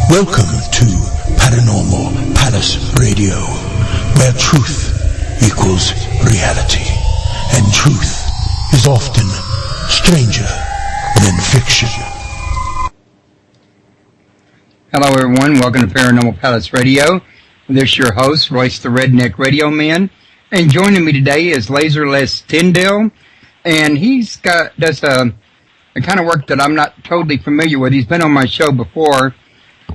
Welcome to Paranormal Palace Radio, where truth equals reality, and truth is often stranger than fiction. Hello everyone, welcome to Paranormal Palace Radio. This is your host, Royce the Redneck Radio Man, and joining me today is Laserless Tyndale, and he's does a kind of work that I'm not totally familiar with. He's been on my show before,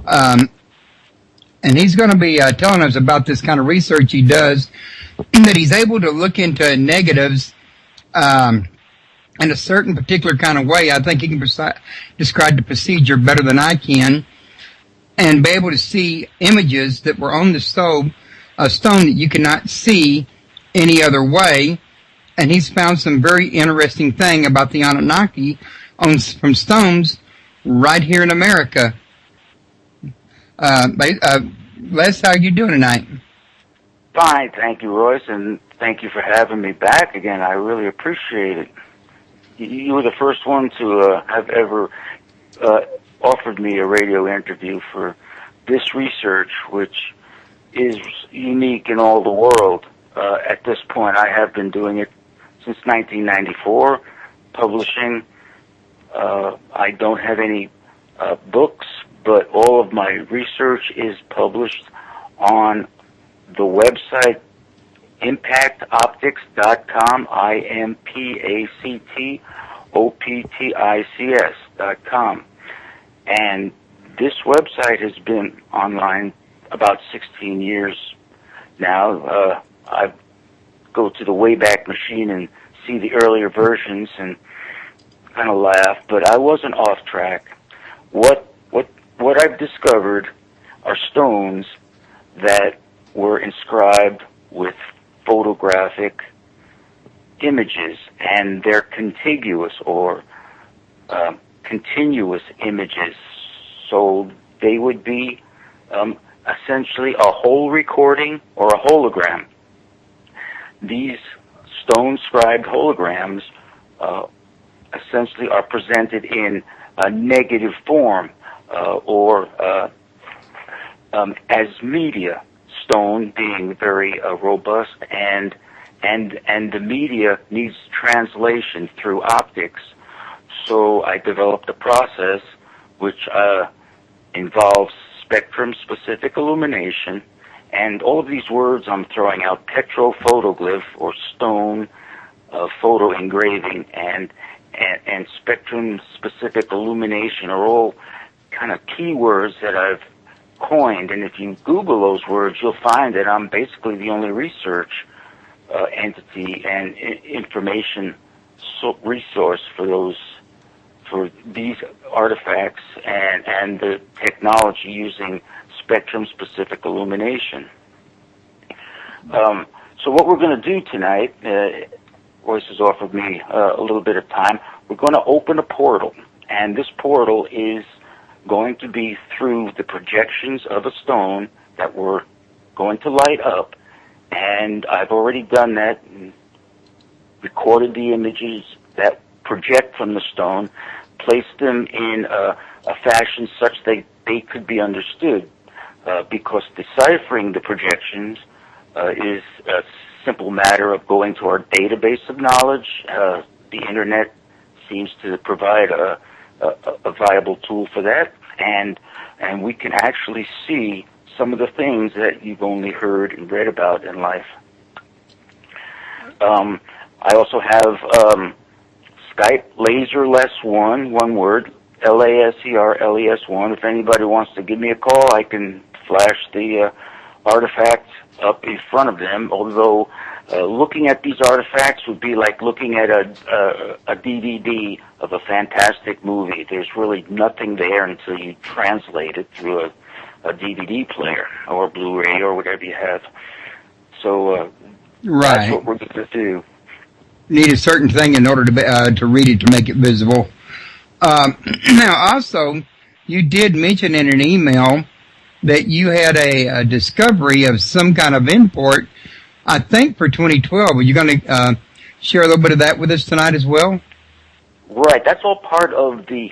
and he's going to be telling us about this kind of research he does, that he's able to look into negatives in a certain particular kind of way. I think he can describe the procedure better than I can, and be able to see images that were on the stone that you cannot see any other way. And he's found some very interesting thing about the Anunnaki from stones right here in America. Les, how are you doing tonight? Fine, thank you, Royce, and thank you for having me back again. I really appreciate it. You were the first one to have ever offered me a radio interview for this research, which is unique in all the world. At this point, I have been doing it since 1994, publishing. I don't have any books, but all of my research is published on the website impactoptics.com, impactoptics.com. And this website has been online about 16 years now. I go to the Wayback Machine and see the earlier versions and kind of laugh, but I wasn't off track. What I've discovered are stones that were inscribed with photographic images, and they're contiguous or continuous images, so they would be essentially a whole recording or a hologram. These stone-scribed holograms essentially are presented in a negative form or as media, stone being very robust, and the media needs translation through optics. So I developed a process which involves spectrum-specific illumination, and all of these words I'm throwing out, petrophotoglyph or stone photo engraving and spectrum-specific illumination are all kind of keywords that I've coined, and if you Google those words, you'll find that I'm basically the only research entity and information resource for these artifacts and the technology using spectrum-specific illumination. So what we're going to do tonight, Royce has offered me a little bit of time. We're going to open a portal, and this portal is going to be through the projections of a stone that we're going to light up, and I've already done that and recorded the images that project from the stone, placed them in a fashion such that they could be understood, because deciphering the projections is a simple matter of going to our database of knowledge. The Internet seems to provide a viable tool for that, and we can actually see some of the things that you've only heard and read about in life. I also have Skype Laserless1, one word, LASERLES1. If anybody wants to give me a call, I can flash the artifact up in front of them, although looking at these artifacts would be like looking at a DVD of a fantastic movie. There's really nothing there until you translate it through a DVD player or Blu-ray or whatever you have. So right. That's what we're going to do. Need a certain thing in order to read it to make it visible. Now, also, you did mention in an email that you had a discovery of some kind of import, I think, for 2012. Are you going to share a little bit of that with us tonight as well? Right. That's all part of the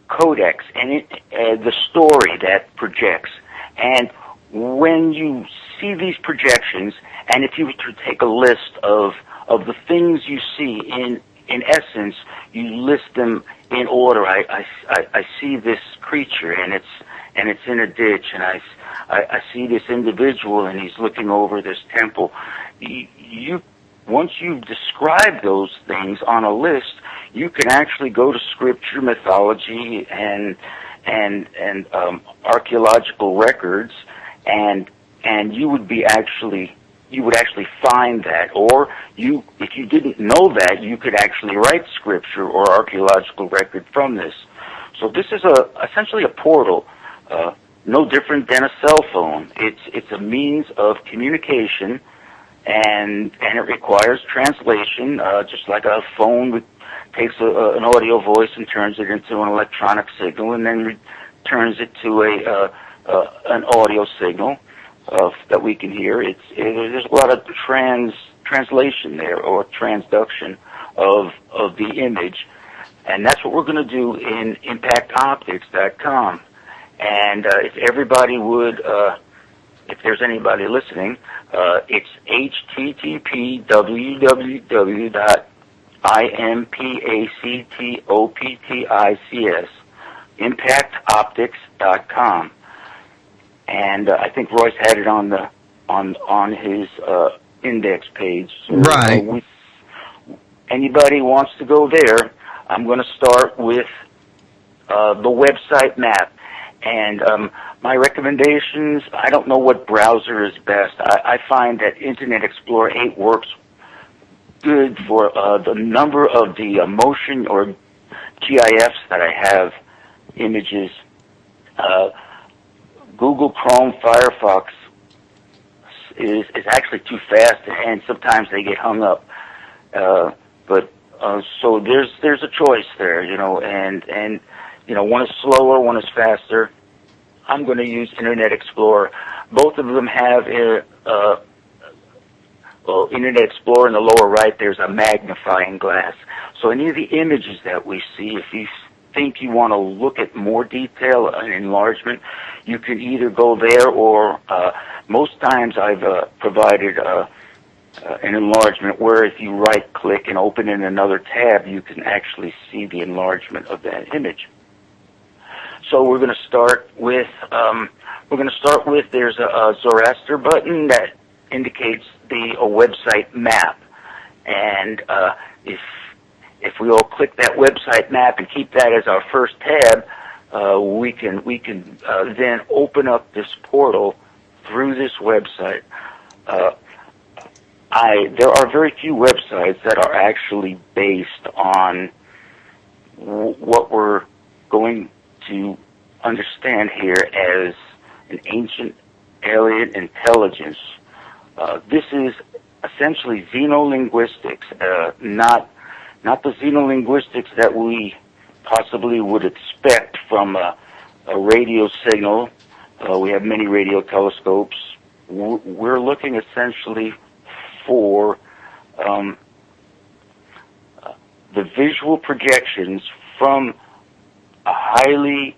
codex and the story that projects. And when you see these projections, and if you were to take a list of the things you see, in essence, you list them in order. I see this creature, and it's in a ditch, and I see this individual, and he's looking over this temple. Once you've described those things on a list, you can actually go to scripture, mythology, and archaeological records, and you would actually find that. Or if you didn't know that, you could actually write scripture or archaeological record from this. So this is essentially a portal, no different than a cell phone. It's a means of communication, and it requires translation, just like a phone takes an audio voice and turns it into an electronic signal, and then returns it to an audio signal that we can hear. There's a lot of translation there, or transduction of the image, and that's what we're going to do in ImpactOptics.com. And if everybody would, if there's anybody listening, it's http://IMPACTOPTICS, ImpactOptics.com. And I think Royce had it on his index page. So, right. Anybody wants to go there, I'm going to start with the website map. And my recommendations, I don't know what browser is best. I find that Internet Explorer 8 works good for the number of the motion or GIFs that I have, images. Google Chrome, Firefox is actually too fast, and sometimes they get hung up. So there's a choice there, and one is slower, one is faster. I'm going to use Internet Explorer. Both of them have Internet Explorer in the lower right, there's a magnifying glass. So any of the images that we see, if you think you want to look at more detail and enlargement, you can either go there, or most times I've provided an enlargement where if you right-click and open in another tab, you can actually see the enlargement of that image. So we're going to start with there's a Zoroaster button that indicates a website map, and if we all click that website map and keep that as our first tab, we can then open up this portal through this website. There are very few websites that are actually based on what we're going to understand here as an ancient alien intelligence. This is essentially xenolinguistics, not the xenolinguistics that we possibly would expect from a radio signal. We have many radio telescopes. We're looking essentially for the visual projections from a highly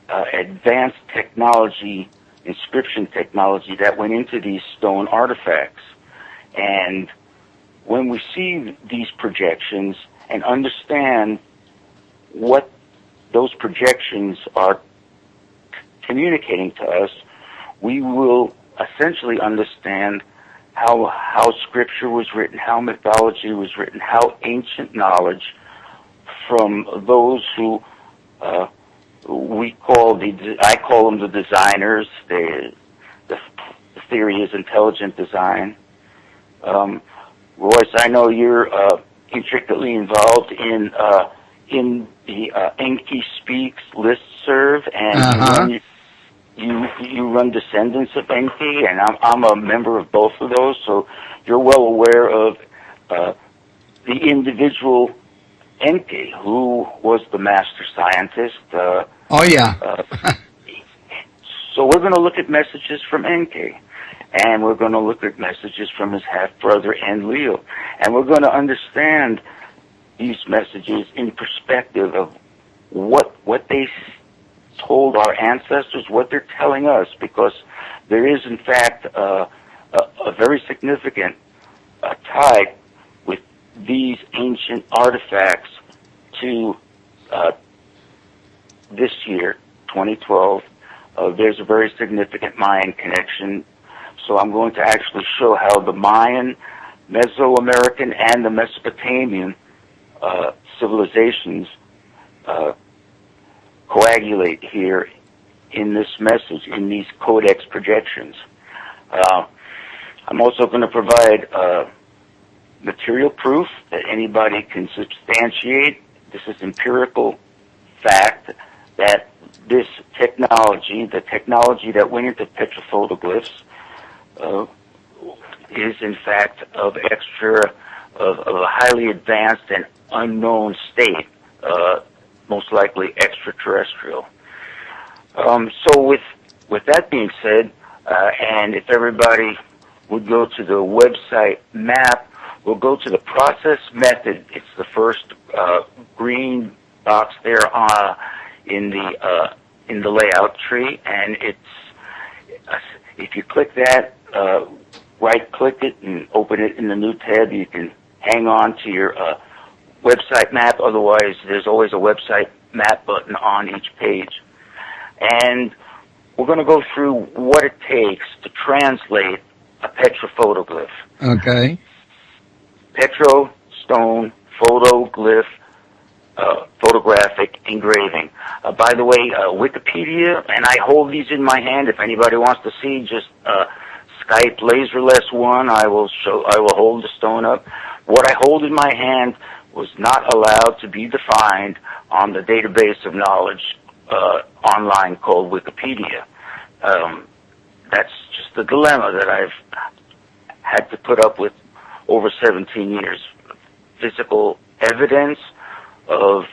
advanced technology, inscription technology, that went into these stone artifacts. And when we see these projections and understand what those projections are communicating to us, we will essentially understand how scripture was written, how mythology was written, how ancient knowledge from those who I call them the designers. The theory is intelligent design. Royce, I know you're intricately involved in the Enki Speaks listserv, and you run Descendants of Enki, and I'm a member of both of those, so you're well aware of the individual Enki, who was the master scientist. So we're going to look at messages from Enki, and we're going to look at messages from his half-brother Enlil, and we're going to understand these messages in perspective of what they told our ancestors, what they're telling us, because there is, in fact, a very significant tie with these ancient artifacts to this year, 2012. There's a very significant Mayan connection. So I'm going to actually show how the Mayan, Mesoamerican, and the Mesopotamian civilizations coagulate here in this message, in these codex projections. I'm also going to provide material proof that anybody can substantiate. This is empirical fact that this technology, the technology that went into petrophotoglyphs, is in fact of a highly advanced and unknown state, most likely extraterrestrial. So with that being said, and if everybody would go to the website map, we'll go to the process method. It's the first green box there in the layout tree, and if you click that, right-click it and open it in the new tab, you can hang on to your website map. Otherwise, there's always a website map button on each page. And we're going to go through what it takes to translate a petrophotoglyph. Okay. Petro, stone, photoglyph, photographic engraving. By the way, Wikipedia, and I hold these in my hand. If anybody wants to see, just Skype LaserLess1. I will hold the stone up. What I hold in my hand was not allowed to be defined on the database of knowledge online called Wikipedia. That's just the dilemma that I've had to put up with over 17 years. Physical evidence of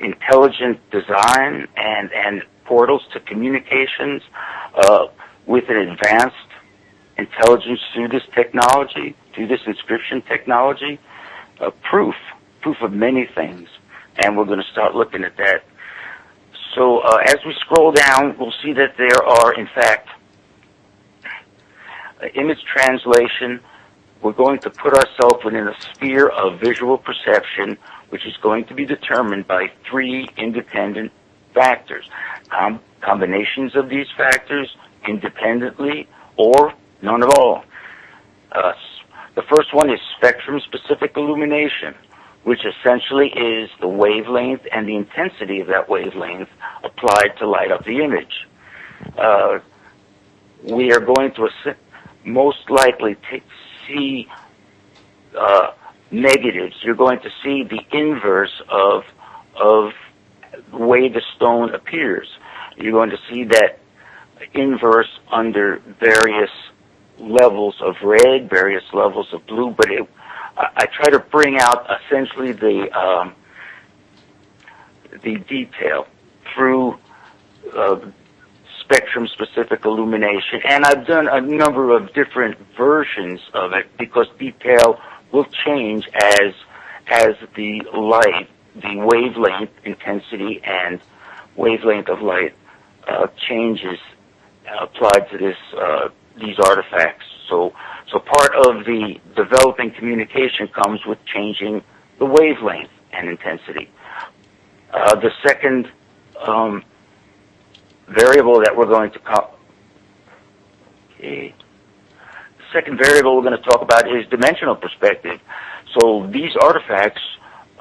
intelligent design and portals to communications with an advanced intelligence through this technology, through this inscription technology, proof of many things. And we're going to start looking at that. So as we scroll down, we'll see that there are, in fact, image translation. We're going to put ourselves within a sphere of visual perception, which is going to be determined by three independent factors. Combinations of these factors independently or none at all. The first one is spectrum-specific illumination, which essentially is the wavelength and the intensity of that wavelength applied to light up the image. We are going to most likely see negatives. You're going to see the inverse of the way the stone appears. You're going to see that inverse under various levels of red, various levels of blue, but I try to bring out essentially the detail through spectrum-specific illumination, and I've done a number of different versions of it because detail will change as the light, the wavelength, intensity, and wavelength of light changes applied to these artifacts. So part of the developing communication comes with changing the wavelength and intensity. The second variable that we're going to the second variable we're going to talk about is dimensional perspective. So these artifacts,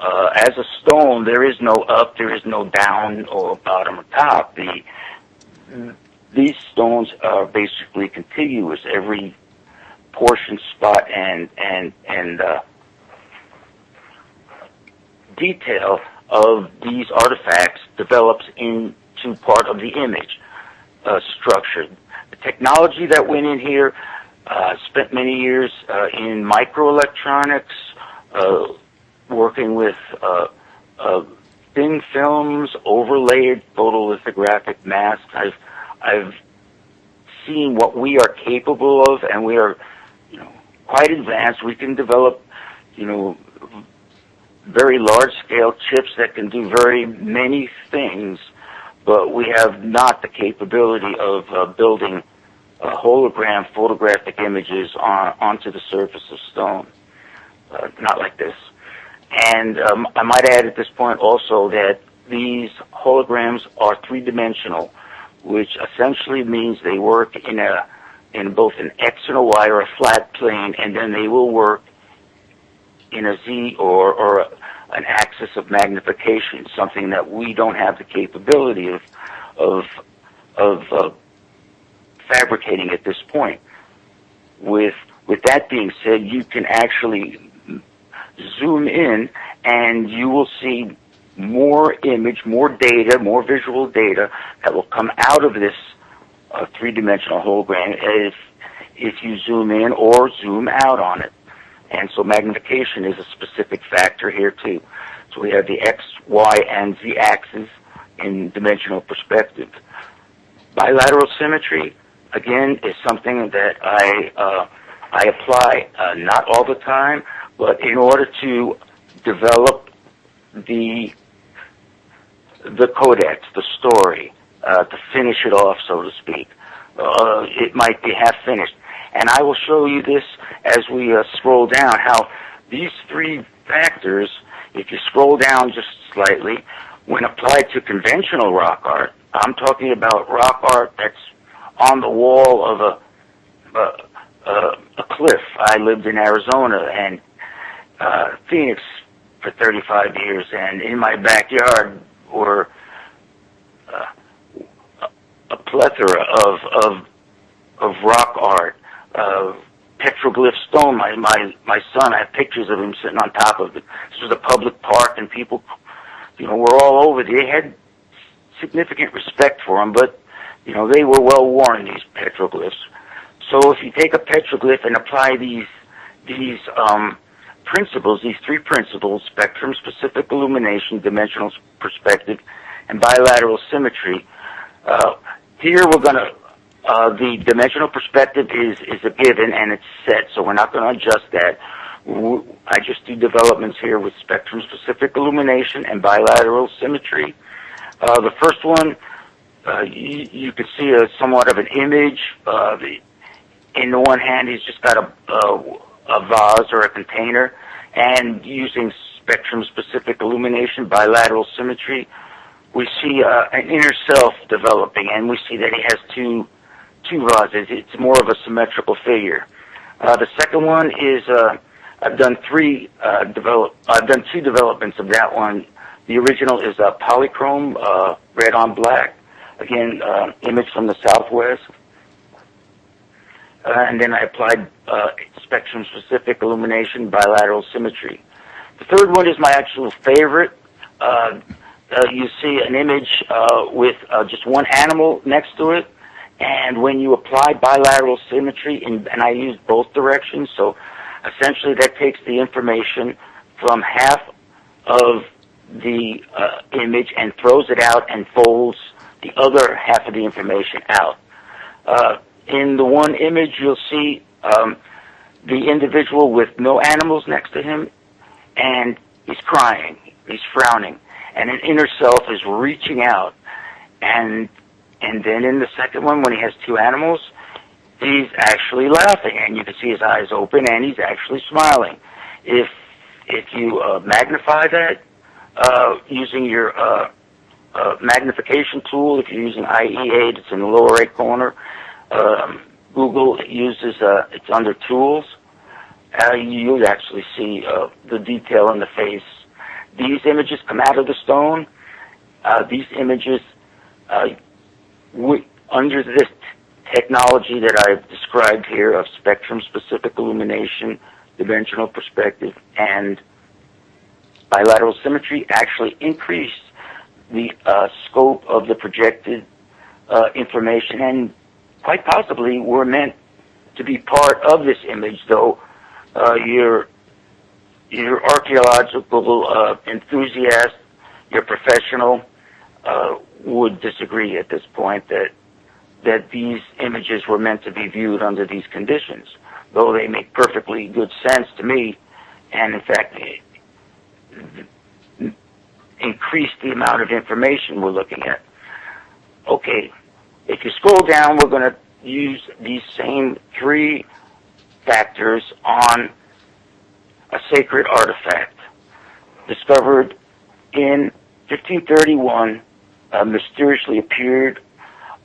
as a stone, there is no up, there is no down or bottom or top. These stones are basically contiguous. Every portion, spot, and detail of these artifacts develops into part of the image structure. The technology that went in here spent many years in microelectronics, working with thin films, overlaid photolithographic masks. I've seen what we are capable of, and we are, quite advanced. We can develop, very large-scale chips that can do very many things, but we have not the capability of building hologram photographic images onto the surface of stone. Not like this. And I might add at this point also that these holograms are three-dimensional, which essentially means they work in both an X and a Y or a flat plane, and then they will work in a Z or an axis of magnification, something that we don't have the capability of fabricating at this point. With that being said, you can actually zoom in and you will see more image, more data, more visual data that will come out of this three-dimensional hologram if you zoom in or zoom out on it. And so magnification is a specific factor here too. So we have the X, Y, and Z axes in dimensional perspective. Bilateral symmetry, again, is something that I apply not all the time, but in order to develop the codex, the story, to finish it off, so to speak. It might be half finished. And I will show you this as we scroll down, how these three factors, if you scroll down just slightly, when applied to conventional rock art, I'm talking about rock art that's on the wall of a cliff. I lived in Arizona and Phoenix for 35 years, and in my backyard were a plethora of rock art, petroglyph stone. My son, I have pictures of him sitting on top of it. This was a public park, and people, were all over. They had significant respect for them, but they were well worn, these petroglyphs. So if you take a petroglyph and apply these principles, these three principles, spectrum, specific illumination, dimensional perspective, and bilateral symmetry, here we're going to, the dimensional perspective is a given and it's set, so we're not going to adjust that. I just do developments here with spectrum, specific illumination, and bilateral symmetry. The first one, you could see somewhat of an image. In the one hand, he's just got a vase or a container, and using spectrum-specific illumination, bilateral symmetry, we see an inner self developing, and we see that he has two vases. It's more of a symmetrical figure. The second one is I've done two developments of that one. The original is polychrome, red on black. Again, image from the Southwest. And then I applied spectrum-specific illumination, bilateral symmetry. The third one is my actual favorite. You see an image with just one animal next to it, and when you apply bilateral symmetry, and I use both directions, so essentially that takes the information from half of the image and throws it out and folds the other half of the information out. In the one image, you'll see the individual with no animals next to him, and he's crying, he's frowning, and an inner self is reaching out. And then in the second one, when he has two animals, he's actually laughing, and you can see his eyes open, and he's actually smiling. If you magnify that using your magnification tool, if you're using IE8, it's in the lower right corner. Google uses, it's under Tools. You'll actually see the detail in the face. These images come out of the stone. These images, under this technology that I've described here of spectrum-specific illumination, dimensional perspective, and bilateral symmetry, actually increase the scope of the projected information, and quite possibly were meant to be part of this image, though your archaeological enthusiast, your professional, would disagree at this point that these images were meant to be viewed under these conditions, though they make perfectly good sense to me, and in fact, increase the amount of information we're looking at. Okay, if you scroll down, we're going to use these same three factors on a sacred artifact discovered in 1531, mysteriously appeared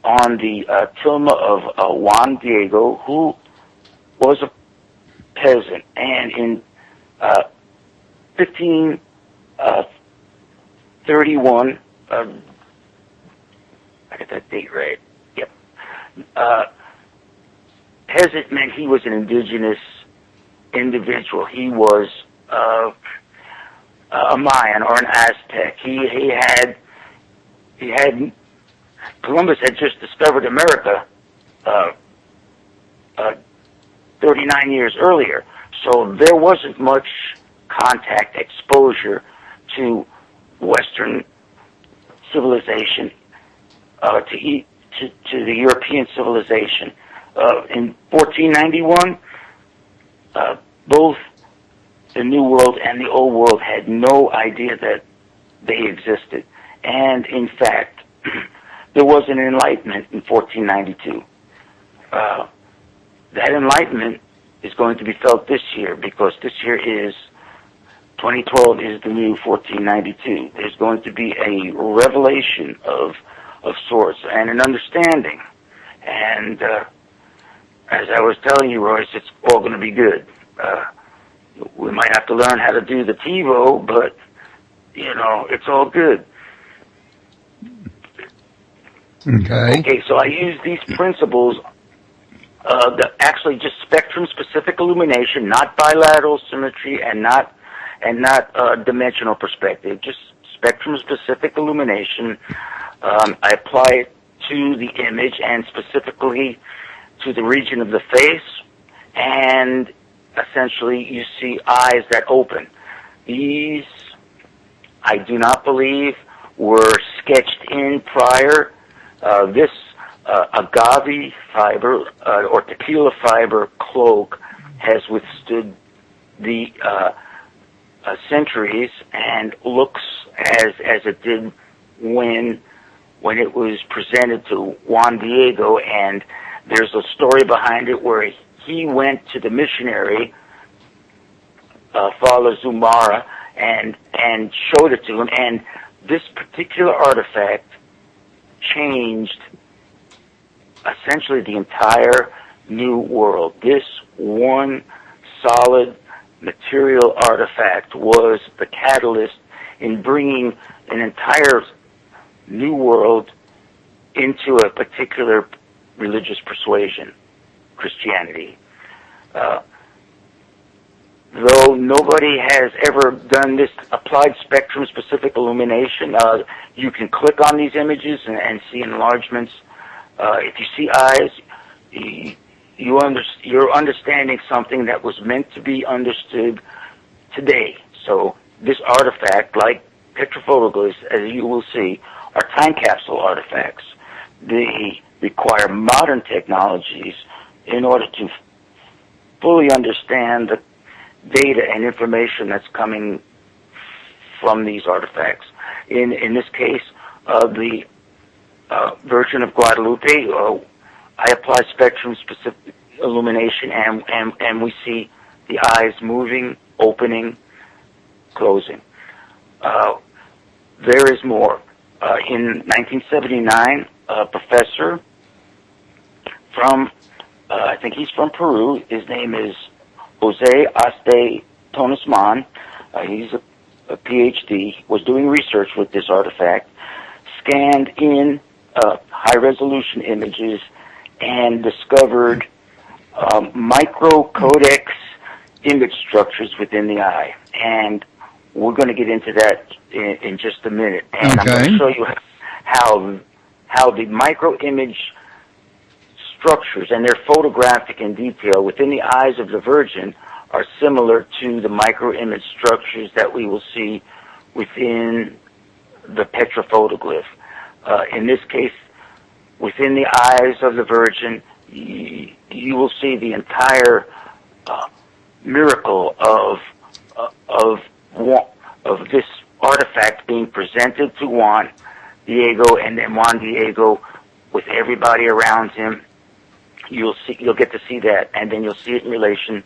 on the tilma of Juan Diego, who was a peasant, and in 1531, I got that date right. Yep. Peasant meant he was an indigenous individual. He was a Mayan or an Aztec. He had Columbus had just discovered America 39 years earlier, so there wasn't much contact exposure to Western civilization, to the European civilization. In 1491, both the New World and the Old World had no idea that they existed. And in fact, there was an enlightenment in 1492. That enlightenment is going to be felt this year, because this year is 2012 is the new 1492. There's going to be a revelation of sorts and an understanding. And as I was telling you, Royce, it's all going to be good. We might have to learn how to do the TiVo, but, it's all good. Okay, so I use these principles, actually just spectrum-specific illumination, not bilateral symmetry, and not dimensional perspective, just spectrum-specific illumination. I apply it to the image and specifically to the region of the face, and essentially you see eyes that open. These, I do not believe, were sketched in prior. This agave fiber or tequila fiber cloak has withstood the centuries and looks as it did when it was presented to Juan Diego, and there's a story behind it where he went to the missionary, Father Zumara, and showed it to him, and this particular artifact changed essentially the entire New World. This one solid material artifact was the catalyst in bringing an entire new world into a particular religious persuasion, Christianity. Though nobody has ever done this applied spectrum-specific illumination, you can click on these images and see enlargements. If you see eyes, you're understanding something that was meant to be understood today. So this artifact, like petrophotoglyphs, as you will see, are time capsule artifacts. They require modern technologies in order to fully understand the data and information that's coming from these artifacts. In this case, the Virgin of Guadalupe, I apply spectrum-specific illumination, and we see the eyes moving, opening, closing. There is more. In 1979, a professor from, I think he's from Peru, his name is Jose Aste Tonisman, he's a PhD, was doing research with this artifact, scanned in high-resolution images, and discovered micro-codex image structures within the eye. And we're going to get into that in just a minute. And I'm going to show you how the micro-image structures, and they're photographic in detail, within the eyes of the Virgin are similar to the micro-image structures that we will see within the petrophotoglyph. In this case, within the eyes of the Virgin, you will see the entire miracle of of this artifact being presented to Juan Diego, and then Juan Diego with everybody around him. You'll get to see that, and then you'll see it in relation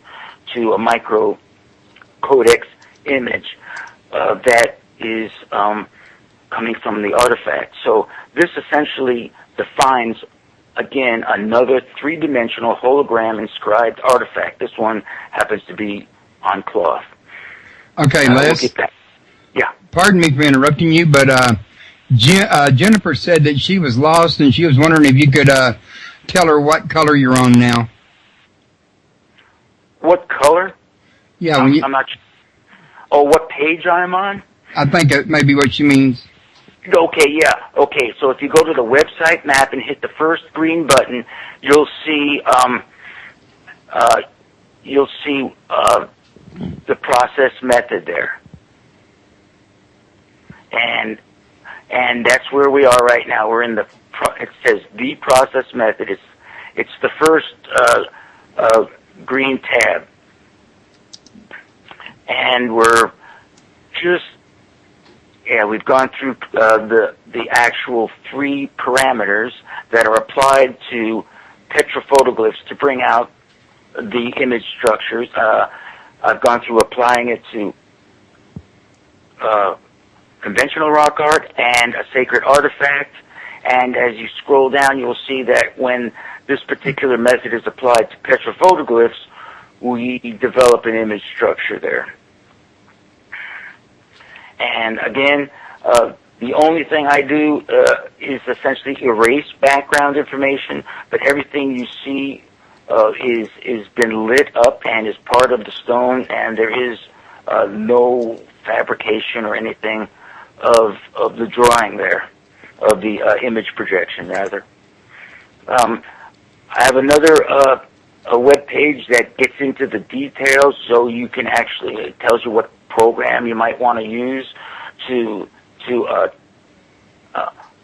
to a micro codex image that is coming from the artifact. So this essentially defines, again, another three-dimensional hologram inscribed artifact. This one happens to be on cloth. Okay, Les. Yeah. Pardon me for interrupting you, but Jennifer said that she was lost, and she was wondering if you could tell her what color you're on now. What color? Yeah, I'm not sure. Oh, what page I'm on? I think that may be what she means. Okay, yeah. Okay, so if you go to the website map and hit the first green button, you'll see the process method there, and that's where we are right now. We're in it says the process method. It's the first green tab, and we're just. Yeah, we've gone through the actual 3 parameters that are applied to petrophotoglyphs to bring out the image structures. I've gone through applying it to conventional rock art and a sacred artifact. And as you scroll down, you'll see that when this particular method is applied to petrophotoglyphs, we develop an image structure there. And again, the only thing I do is essentially erase background information, but everything you see is been lit up and is part of the stone, and there is no fabrication or anything of the drawing there, of the image projection rather. I have another a web page that gets into the details, so you can actually, it tells you what program you might want to use to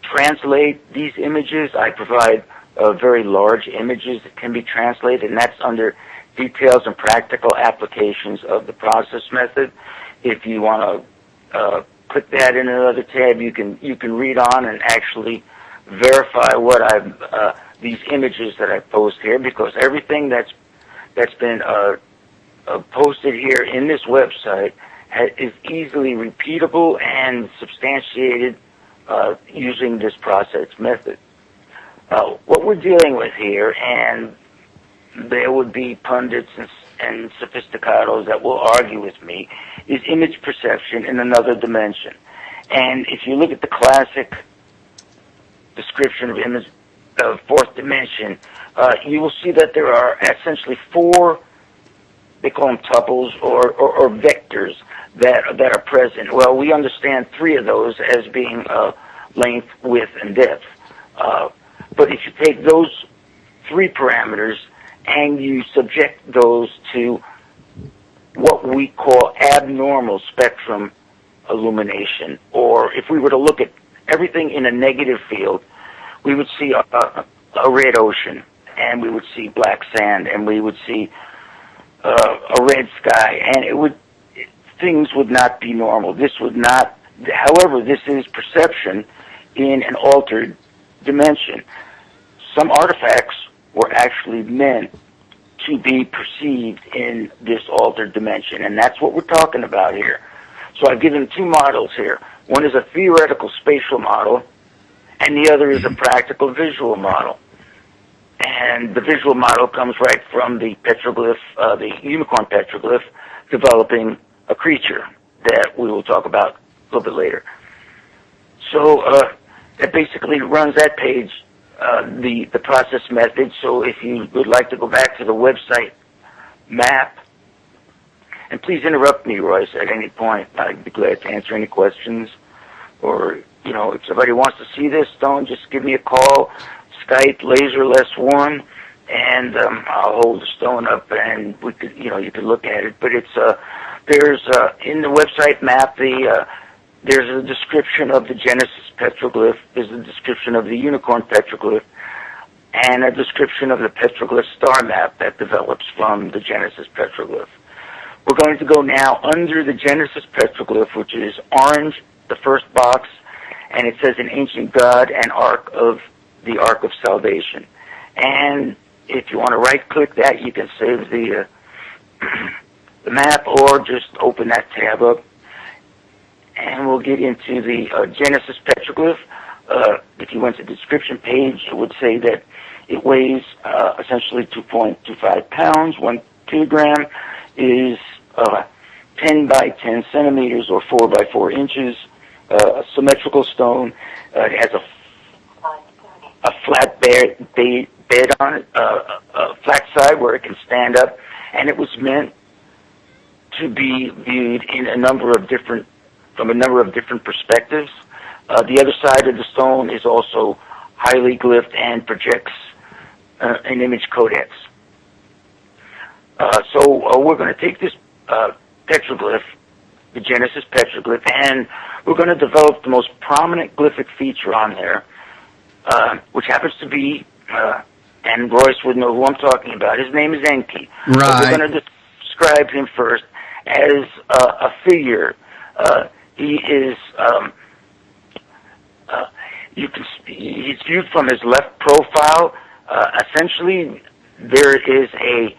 translate these images. I provide very large images that can be translated, and that's under details and practical applications of the process method. If you want to click that in another tab, you can read on and actually verify what these images that I post here, because everything that's been posted here in this website is easily repeatable and substantiated using this process method. What we're dealing with here, and there would be pundits and sophisticados that will argue with me, is image perception in another dimension. And if you look at the classic description of image of fourth dimension, you will see that there are essentially 4, they call them tuples or vectors that are present. Well, we understand 3 of those as being length, width, and depth. But if you take those 3 parameters and you subject those to what we call abnormal spectrum illumination, or if we were to look at everything in a negative field, we would see a red ocean, and we would see black sand, and we would see a red sky, and things would not be normal. This would not, however, this is perception in an altered dimension. Some artifacts were actually meant to be perceived in this altered dimension, and that's what we're talking about here. So I've given 2 models here. One is a theoretical spatial model, and the other is a practical visual model. And the visual model comes right from the petroglyph, the unicorn petroglyph, developing a creature that we will talk about a little bit later. So that basically runs that page, the process method. So if you would like to go back to the website map, and please interrupt me, Royce, at any point. I'd be glad to answer any questions. Or, if somebody wants to see this stone, just give me a call, Skype LaserLess1, and I'll hold the stone up, and we could, you could look at it. But it's there's in the website map there's a description of the Genesis petroglyph, there's a description of the unicorn petroglyph, and a description of the petroglyph star map that develops from the Genesis petroglyph. We're going to go now under the Genesis petroglyph, which is orange, the first box, and it says an ancient God and Ark of Salvation. And if you want to right-click that, you can save the map or just open that tab up. And we'll get into the Genesis petroglyph. If you went to the description page, it would say that it weighs essentially 2.25 pounds. 1 kilogram is 10 by 10 centimeters or 4 by 4 inches. A symmetrical stone. It has a flat bed on it, a flat side where it can stand up, and it was meant to be viewed in from a number of different perspectives. The other side of the stone is also highly glyphed and projects an image codex. So we're going to take this petroglyph, the Genesis petroglyph, and we're going to develop the most prominent glyphic feature on there, which happens to be, and Royce would know who I'm talking about. His name is Enki. Right. We're going to describe him first as a figure. He is, he's viewed from his left profile. Essentially, there is a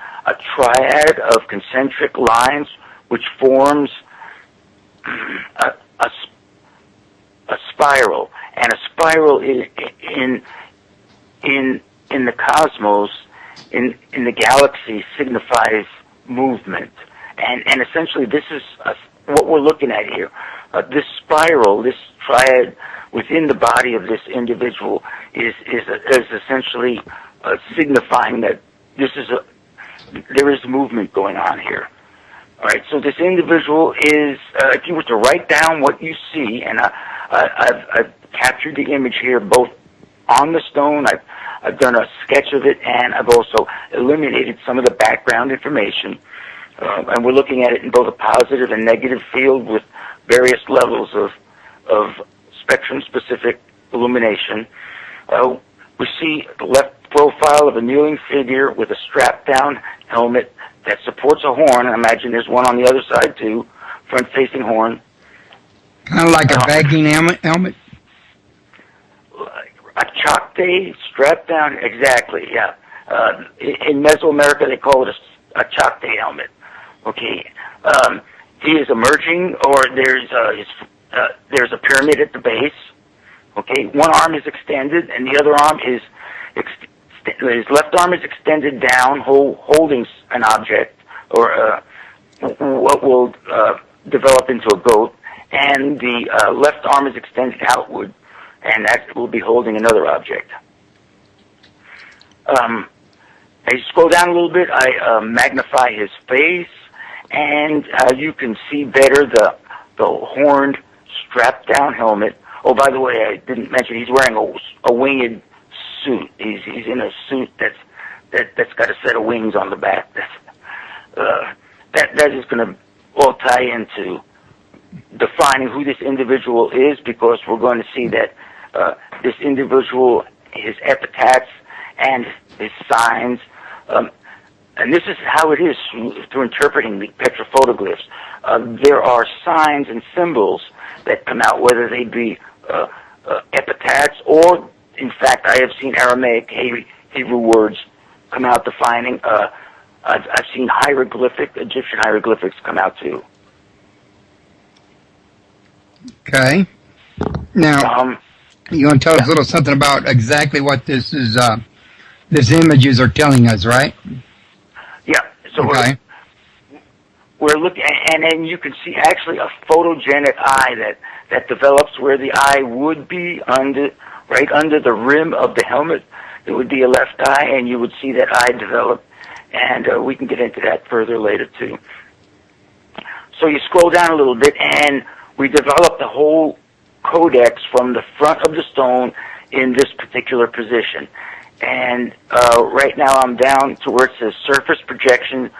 triad of concentric lines which forms a spiral, and a spiral in the cosmos, in the galaxy, signifies movement, and essentially this is what we're looking at here. This spiral, this triad within the body of this individual is essentially signifying that there is movement going on here. All right, so this individual is, if you were to write down what you see, and I've captured the image here both on the stone, I've done a sketch of it, and I've also eliminated some of the background information. And we're looking at it in both a positive and negative field with various levels of spectrum-specific illumination. We see the left profile of a kneeling figure with a strapped-down helmet that supports a horn. I imagine there's one on the other side, too, front-facing horn. Kind of like a baggy helmet? A choctae strapped down, exactly, yeah. In Mesoamerica, they call it a choctae helmet. Okay. He is emerging, or there's a pyramid at the base. Okay. One arm is extended, and the other arm is his left arm is extended down, holding an object, or what will develop into a goat, and the left arm is extended outward, and that will be holding another object. As you scroll down a little bit, I magnify his face, and you can see better the horned, strapped-down helmet. Oh, by the way, I didn't mention he's wearing a winged suit. He's in a suit that's got a set of wings on the back. That is going to all tie into defining who this individual is, because we're going to see that this individual, his epitaphs and his signs, and this is how it is through interpreting the petrophotographs. There are signs and symbols that come out, whether they be epitaphs or, in fact, I have seen Aramaic Hebrew words come out defining. I've seen Egyptian hieroglyphics come out too. Okay. Now, you want to tell us a little something about exactly what this is? These images are telling us, right? Yeah. So okay. We're looking, and you can see actually a photogenic eye that develops where the eye would be right under the rim of the helmet. It would be a left eye, and you would see that eye develop, and we can get into that further later too. So you scroll down a little bit, and we develop the whole codex from the front of the stone in this particular position. And right now I'm down to where it says Surface Projection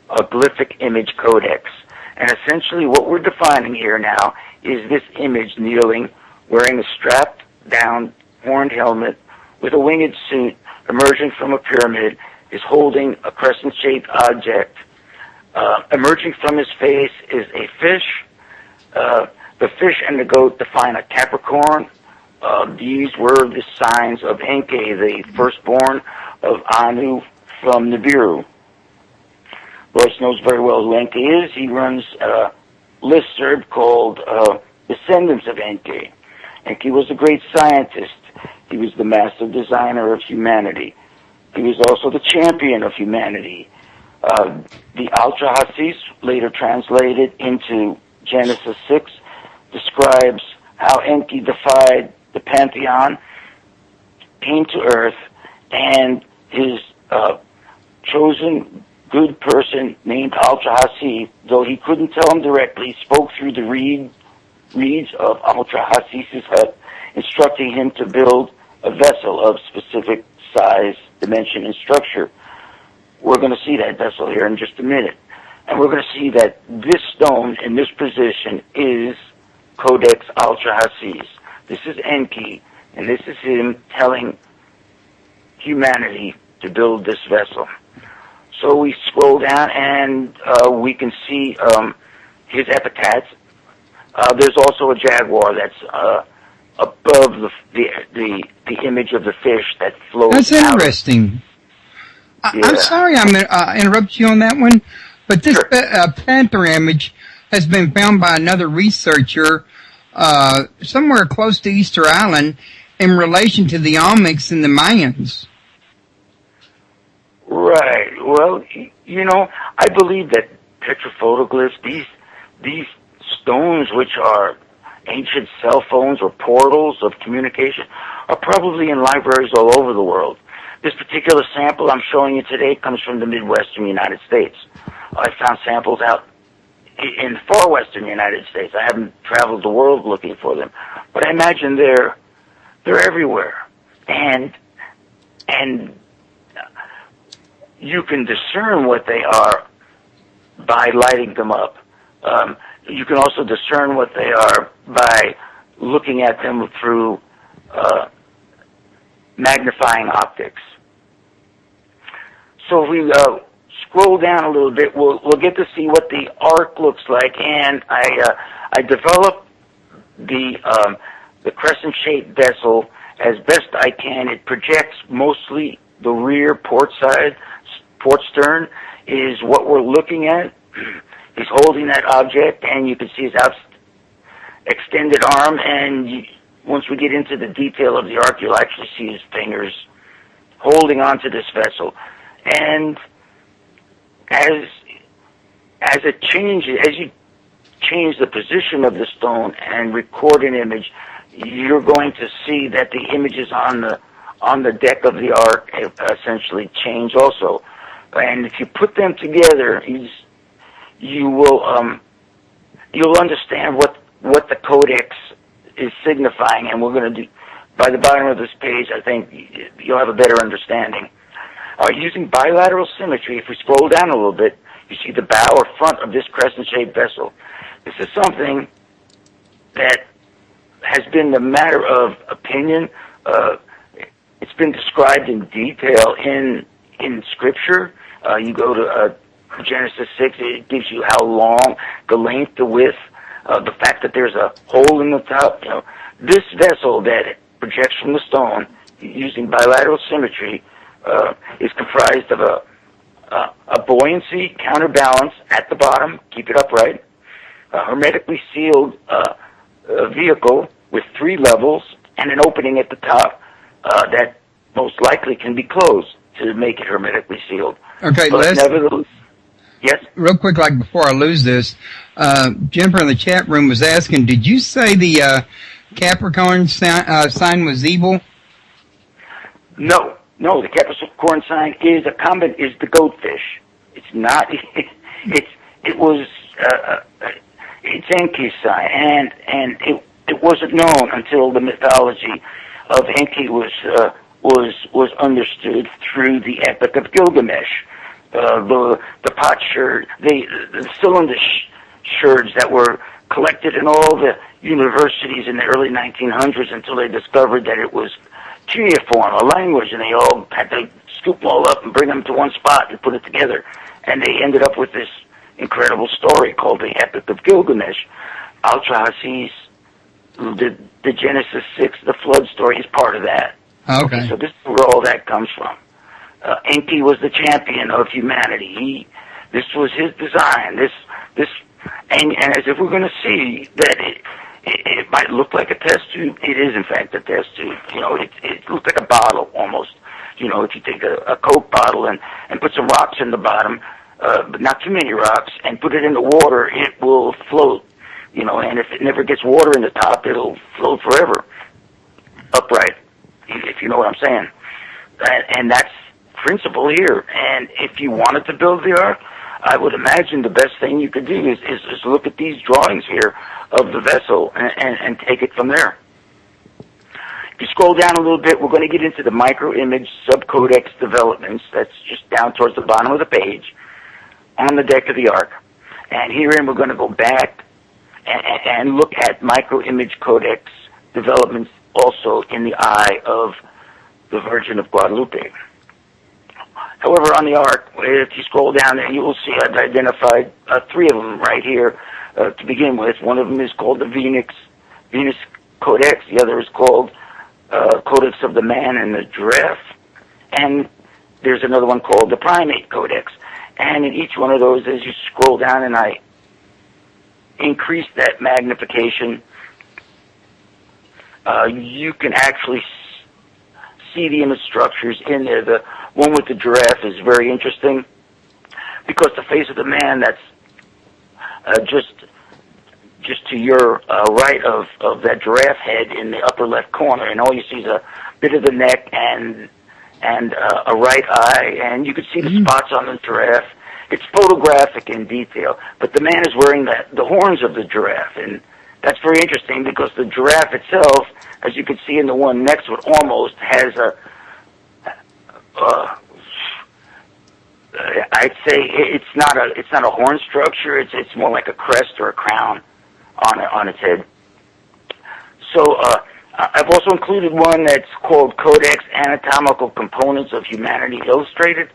Glyphic Image Codex. And essentially what we're defining here now is this image kneeling, wearing a strapped-down horned helmet with a winged suit, emerging from a pyramid, is holding a crescent-shaped object Emerging from his face is a fish. The fish and the goat define a Capricorn. These were the signs of Enki, the firstborn of Anu from Nibiru. Royce knows very well who Enki is. He runs a listserv called Descendants of Enki. Enki was a great scientist. He was the master designer of humanity. He was also the champion of humanity. The Altrahasis, later translated into Genesis 6, describes how Enki defied the pantheon, came to earth, and his chosen good person named Altrahasi, though he couldn't tell him directly, spoke through the reeds of Altrahasis's hut, instructing him to build a vessel of specific size, dimension, and structure. We're going to see that vessel here in just a minute. And we're going to see that this stone in this position is Codex Altrahasis. This is Enki, and this is him telling humanity to build this vessel. So we scroll down, and we can see his epitaphs. There's also a jaguar that's above the image of the fish that floats. That's interesting. I'm sorry I interrupt you on that one, but this panther image has been found by another researcher somewhere close to Easter Island in relation to the Olmecs and the Mayans. Right. Well, you know, I believe that petrophotoglyphs, these stones, which are ancient cell phones or portals of communication, are probably in libraries all over the world. This particular sample I'm showing you today comes from the Midwestern United States. I found samples out in the far western United States. I haven't traveled the world looking for them, but I imagine they're everywhere, and you can discern what they are by lighting them up. You can also discern what they are by looking at them through magnifying optics. So if we scroll down a little bit, we'll get to see what the arc looks like. And I developed the crescent-shaped vessel as best I can. It projects mostly the rear port side. Port stern is what we're looking at. He's holding that object, and you can see his extended arm. And once we get into the detail of the arc, you'll actually see his fingers holding onto this vessel. And as it changes, as you change the position of the stone and record an image, you're going to see that the images on the deck of the ark essentially change also. And if you put them together, you'll understand what the codex is signifying. And we're going to do, by the bottom of this page, I think you'll have a better understanding. Using bilateral symmetry, if we scroll down a little bit, you see the bow or front of this crescent-shaped vessel. This is something that has been the matter of opinion. It's been described in detail in Scripture. You go to Genesis 6, it gives you how long, the length, the width, the fact that there's a hole in the top. You know, this vessel that projects from the stone using bilateral symmetry is comprised of a buoyancy counterbalance at the bottom, keep it upright, a hermetically sealed vehicle with 3 levels and an opening at the top that most likely can be closed to make it hermetically sealed. Okay, but nevertheless, yes? Real quick, like before I lose this, Jennifer in the chat room was asking, did you say the Capricorn sign was evil? No, the Capricorn sign is is the goatfish. It's not. It's Enki's sign, and it wasn't known until the mythology of Enki was understood through the Epic of Gilgamesh. The potsherd, the cylinder sherds that were collected in all the universities in the early 1900s until they discovered that it was cuneiform, a language, and they all had to scoop them all up and bring them to one spot and put it together. And they ended up with this incredible story called the Epic of Gilgamesh. Al-Trahasis, the Genesis 6, the flood story is part of that. Okay. So this is where all that comes from. Enki was the champion of humanity. This was his design. And as if we're going to see that it might look like a test tube, it is in fact a test tube. It looks like a bottle almost. If you take a Coke bottle and put some rocks in the bottom, but not too many rocks, and put it in the water, it will float. And if it never gets water in the top, it'll float forever, upright, if you know what I'm saying. And that's principle here. And if you wanted to build the ark, I would imagine the best thing you could do is look at these drawings here of the vessel and take it from there. If you scroll down a little bit, we're going to get into the micro-image subcodex developments. That's just down towards the bottom of the page on the deck of the ark. And herein we're going to go back and look at micro-image codex developments also in the eye of the Virgin of Guadalupe. However, on the ark, if you scroll down there, you will see I've identified 3 of them right here to begin with. One of them is called the Venus Codex. The other is called Codex of the Man and the Giraffe. And there's another one called the Primate Codex. And in each one of those, as you scroll down and I increase that magnification, you can actually see the image structures in there. The one with the giraffe is very interesting because the face of the man that's just to your right of that giraffe head in the upper left corner, and all you see is a bit of the neck and a right eye, and you can see the spots on the giraffe. It's photographic in detail, but the man is wearing the horns of the giraffe, and that's very interesting because the giraffe itself, as you can see in the one next to it, almost has I'd say it's not a horn structure. It's more like a crest or a crown on its head. So I've also included one that's called Codex Anatomical Components of Humanity Illustrated.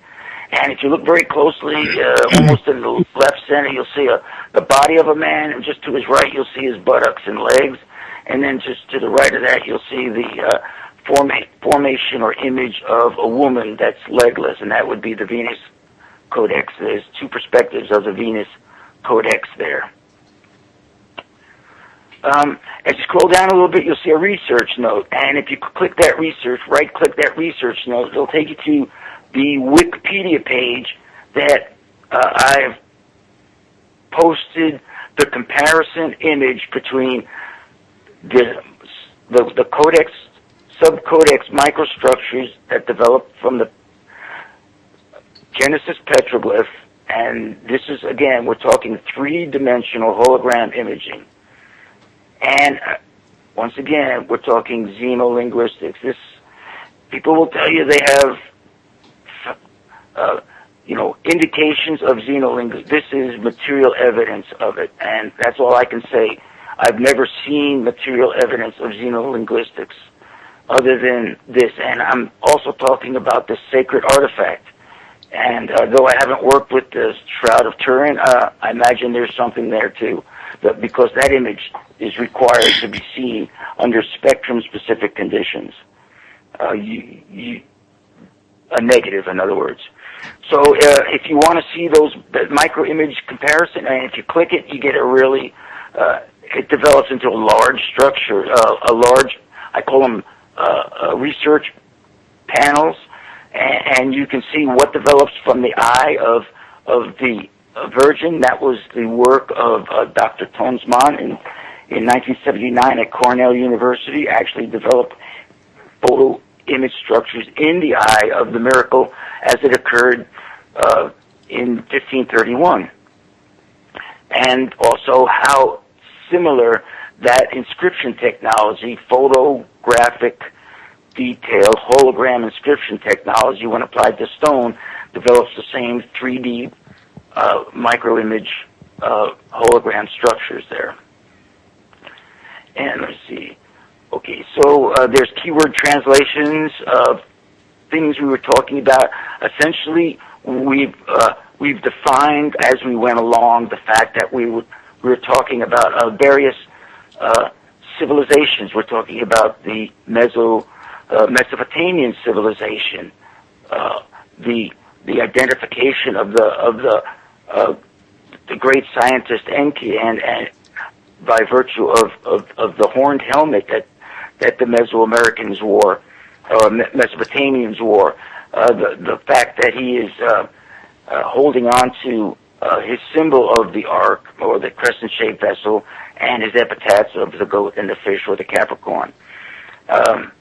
And if you look very closely, almost in the left center, you'll see the body of a man, and just to his right, you'll see his buttocks and legs. And then just to the right of that, you'll see the formation or image of a woman that's legless, and that would be the Venus Codex. There's 2 perspectives of the Venus Codex there. As you scroll down a little bit, you'll see a research note, and if you click that right-click that research note, it'll take you to the Wikipedia page that I've posted the comparison image between the codex, subcodex microstructures that developed from the Genesis petroglyph, and this is, again, we're talking 3-dimensional hologram imaging. And once again, we're talking xenolinguistics. People will tell you they have indications of xenolinguistics. This is material evidence of it, and that's all I can say. I've never seen material evidence of xenolinguistics other than this, and I'm also talking about this sacred artifact. And though I haven't worked with the Shroud of Turin, I imagine there's something there too, because that image is required to be seen under spectrum-specific conditions. A negative, in other words. So if you want to see that micro-image comparison, and if you click it, you get a really, it develops into a large structure, I call them research panels, and you can see what develops from the eye of the Virgin. That was the work of Dr. Tones Mann in 1979 at Cornell University, actually developed photo image structures in the eye of the miracle as it occurred in 1531. And also how similar that inscription technology, photographic detailed hologram inscription technology, when applied to stone, develops the same 3D micro-image hologram structures there. And let's see. Okay, so there's keyword translations of things we were talking about. Essentially, we've we've defined as we went along the fact that we were talking about various civilizations. We're talking about the Mesopotamian civilization, the identification of the great scientist Enki, and by virtue of the horned helmet that the Mesoamericans wore, or Mesopotamians wore, the fact that he is holding on to his symbol of the ark, or the crescent-shaped vessel, and his epitaphs of the goat and the fish, or the Capricorn. Are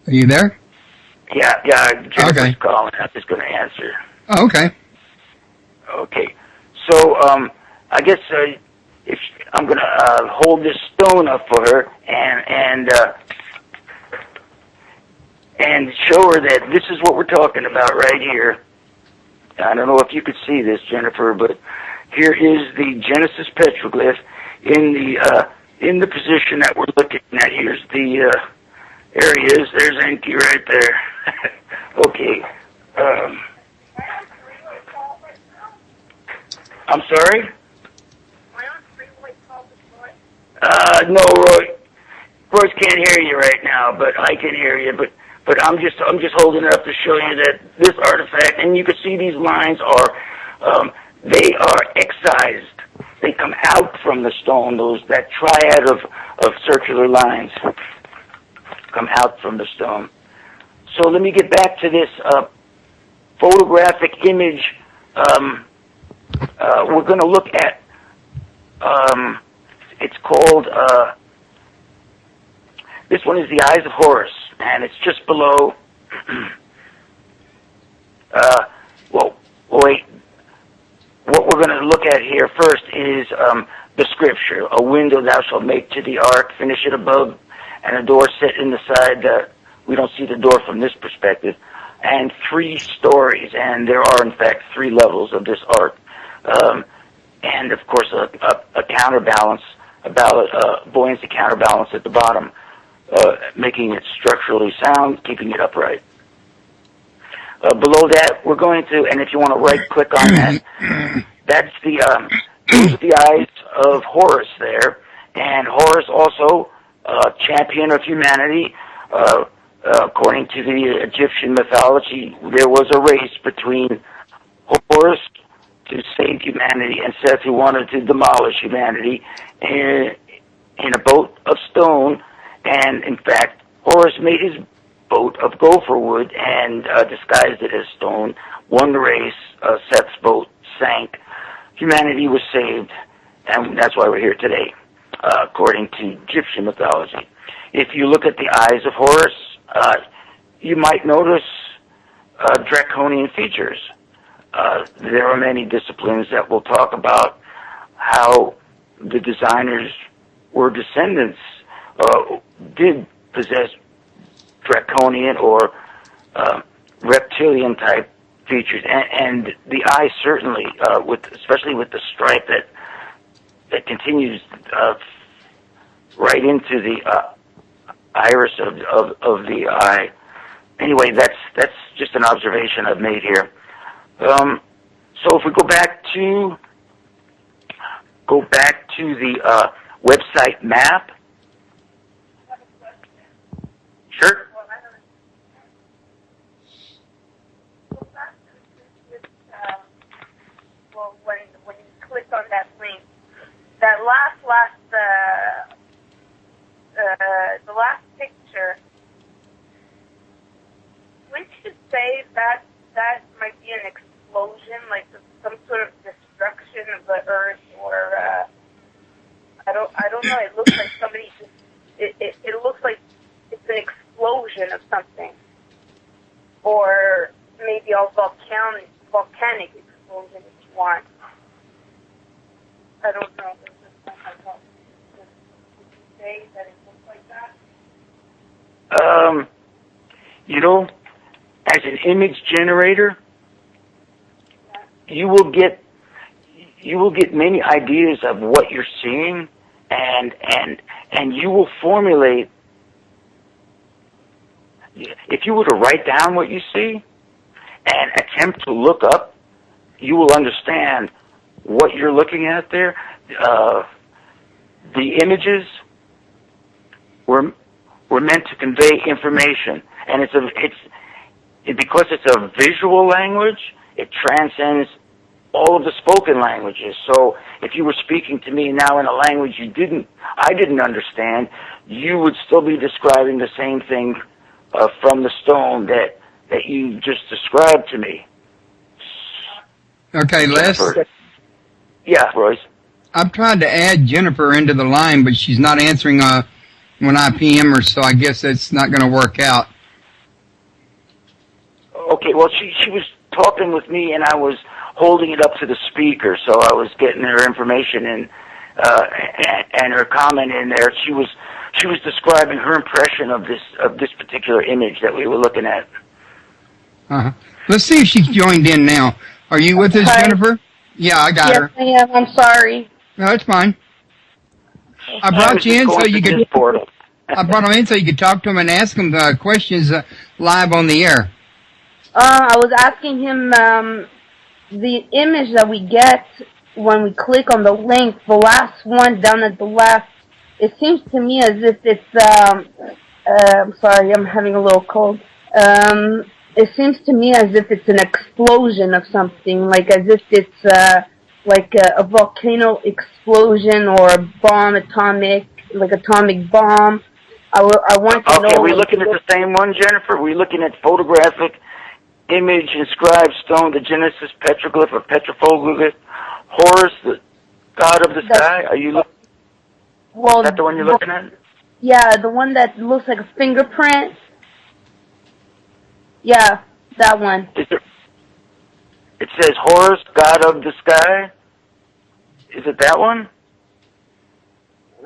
you there? Yeah, Jennifer's calling. I'm just going to answer. Oh, okay. Okay. So, I guess if I'm going to hold this stone up for her and show her that this is what we're talking about right here. I don't know if you could see this, Jennifer, but here is the Genesis petroglyph in the position that we're looking at. Here's there he is. There's Enki right there. Okay. I'm sorry? No, Royce can't hear you right now, but I can hear you. But I'm just holding it up to show you that this artifact, and you can see these lines are they are excised. They come out from the stone. That triad of circular lines come out from the stone. So let me get back to this photographic image. We're going to look at. It's called. This one is the Eyes of Horus, and it's just below. Wait. What we're going to look at here first is the scripture. A window thou shalt make to the ark, finish it above, and a door set in the side. We don't see the door from this perspective. And 3 stories, and there are in fact 3 levels of this ark. And of course a counterbalance, buoyancy counterbalance at the bottom, making it structurally sound, keeping it upright. Below that, we're going to, and if you want to right-click on that, that's those are the eyes of Horus there. And Horus also, champion of humanity. According to the Egyptian mythology, there was a race between Horus to save humanity and Seth, who wanted to demolish humanity in a boat of stone. And in fact, Horus made his boat of gopher wood and disguised it as stone. Won the race. Seth's boat sank. Humanity was saved, and that's why we're here today, according to Egyptian mythology. If you look at the eyes of Horus, you might notice draconian features. There are many disciplines that will talk about how the designers were descendants, did possess draconian or reptilian type features, and the eye certainly, especially with the stripe that continues right into the iris of the eye. Anyway, that's just an observation I've made here. So if we go back to the website map. Sure. Well, when you click on that link, that last the last picture, wouldn't you say that might be an explosion, like some sort of destruction of the earth, or I don't know. It looks like somebody just. It looks like it's an explosion of something, or maybe a volcanic explosion if you want. I don't know. Would you say that it looks like that? As an image generator, you will get many ideas of what you're seeing, and you will formulate. If you were to write down what you see, and attempt to look up, you will understand what you're looking at there. The images were meant to convey information, and because it's a visual language, it transcends all of the spoken languages. So if you were speaking to me now in a language I didn't understand, you would still be describing the same thing from the stone that you just described to me. Okay, Les. Yeah, Royce. I've tried to add Jennifer into the line, but she's not answering when I PM her, so I guess that's not going to work out. Okay, well, she was talking with me, and I was holding it up to the speaker, so I was getting her information and her comment in there. She was describing her impression of this particular image that we were looking at. Uh-huh. Let's see if she's joined in now. Are you with us, Jennifer? Yeah, I got her. Yes, I am. I'm sorry. No, it's fine. I brought you in so you could. I brought them in so you could talk to them and ask them questions live on the air. I was asking him the image that we get when we click on the link, the last one down at the left. It seems to me as if it's. I'm sorry, I'm having a little cold. It seems to me as if it's an explosion of something, like as if it's like a volcano explosion or a bomb, atomic bomb. I want to know. Okay, are we looking at the same one, Jennifer? Are we looking at photographic image inscribed stone, the Genesis petroglyph or petroglyph, Horus, the god of the sky? Are you looking? Well, is that the one you're looking at? Yeah, the one that looks like a fingerprint. Yeah, that one. It says Horus, god of the sky. Is it that one?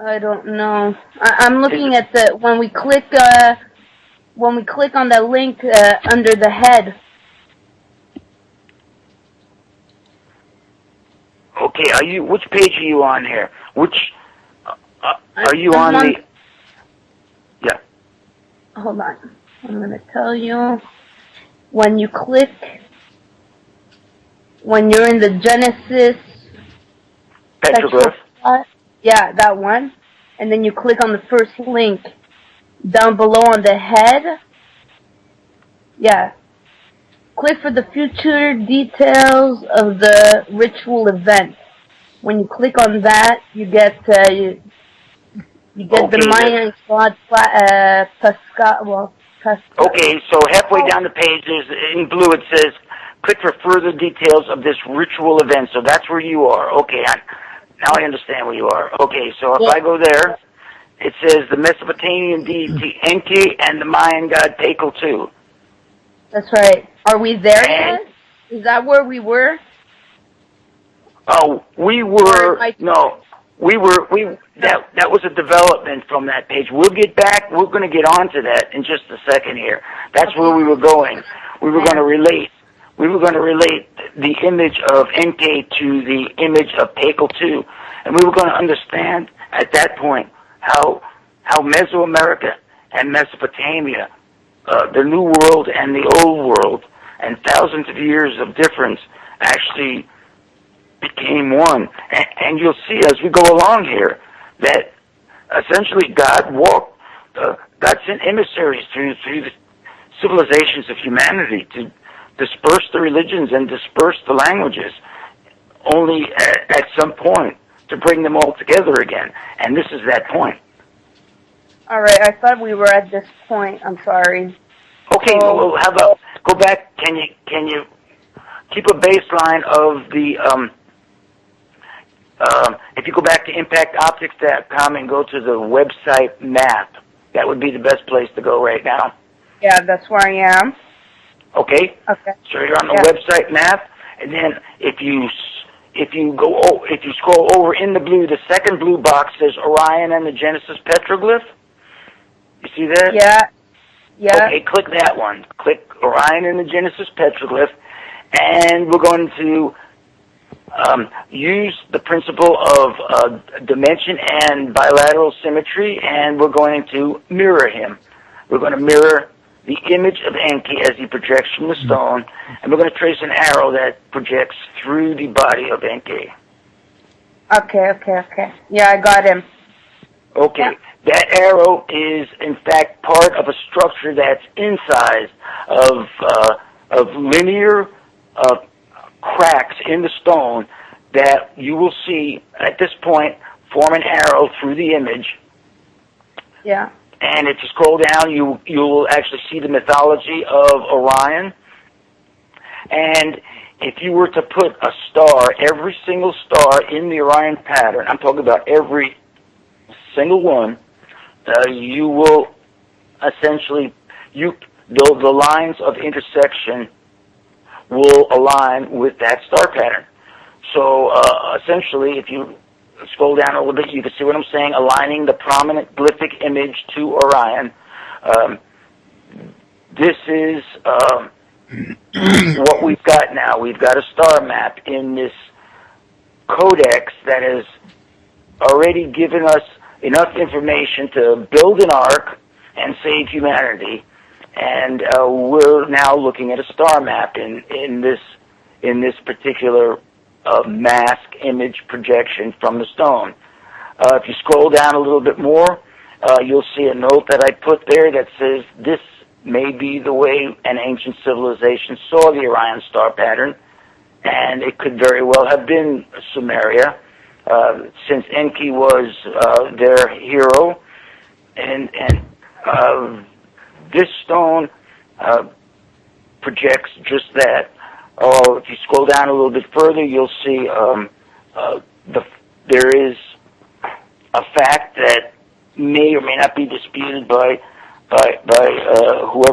I don't know. I'm looking at when we click on that link under the head. Okay, which page are you on here? Are you on the? Yeah. Hold on. I'm going to tell you. When you click, when you're in the Genesis petroglyph. Yeah, that one. And then you click on the first link down below on the head. Yeah. Click for the future details of the ritual event. When you click on that, you get the Mayan god Pascal. Okay, so halfway down the page, in blue it says, click for further details of this ritual event. So that's where you are. Okay, now I understand where you are. Okay, so if I go there, it says the Mesopotamian deity Enki and the Mayan god Tekel-2. That's right. Are we there yet? Is that where we were? Oh, we were, no. That was a development from that page. We'll get back. We're going to get onto that in just a second here. That's where we were going. We were going to relate the image of Enki to the image of Tekel-2, and we were going to understand at that point how Mesoamerica and Mesopotamia, the New World and the Old World, and thousands of years of difference actually became one. And you'll see as we go along here that essentially God sent emissaries through the civilizations of humanity to disperse the religions and disperse the languages, only at some point to bring them all together again. And this is that point. All right, I thought we were at this point. I'm sorry. Okay, well, how about go back? Can you keep a baseline of the if you go back to impactoptics.com and go to the website map, that would be the best place to go right now. Yeah, that's where I am. Okay. Okay. So you're on the website map, and then if you scroll over in the blue, the second blue box says Orion and the Genesis petroglyph. You see that? Yeah. Yeah. Okay, click that one. Click Orion and the Genesis petroglyph, and we're going to use the principle of dimension and bilateral symmetry, and we're going to mirror him. We're going to mirror the image of Enki as he projects from the stone, and we're going to trace an arrow that projects through the body of Enki. Okay. Yeah, I got him. Okay. Yeah. That arrow is, in fact, part of a structure that's inside of linear cracks in the stone that you will see at this point form an arrow through the image. Yeah. And if you scroll down, you'll actually see the mythology of Orion. And if you were to put a star, every single star in the Orion pattern, I'm talking about every single one, you will essentially, the lines of intersection will align with that star pattern. So essentially, if you scroll down a little bit, you can see what I'm saying, aligning the prominent glyphic image to Orion. This is what we've got now. We've got a star map in this codex that has already given us enough information to build an ark and save humanity. And we're now looking at a star map in this particular mask image projection from the stone. If you scroll down a little bit more, you'll see a note that I put there that says this may be the way an ancient civilization saw the Orion star pattern, and it could very well have been Sumeria, since Enki was their hero, and this stone projects just that. If you scroll down a little bit further, you'll see there is a fact that may or may not be disputed by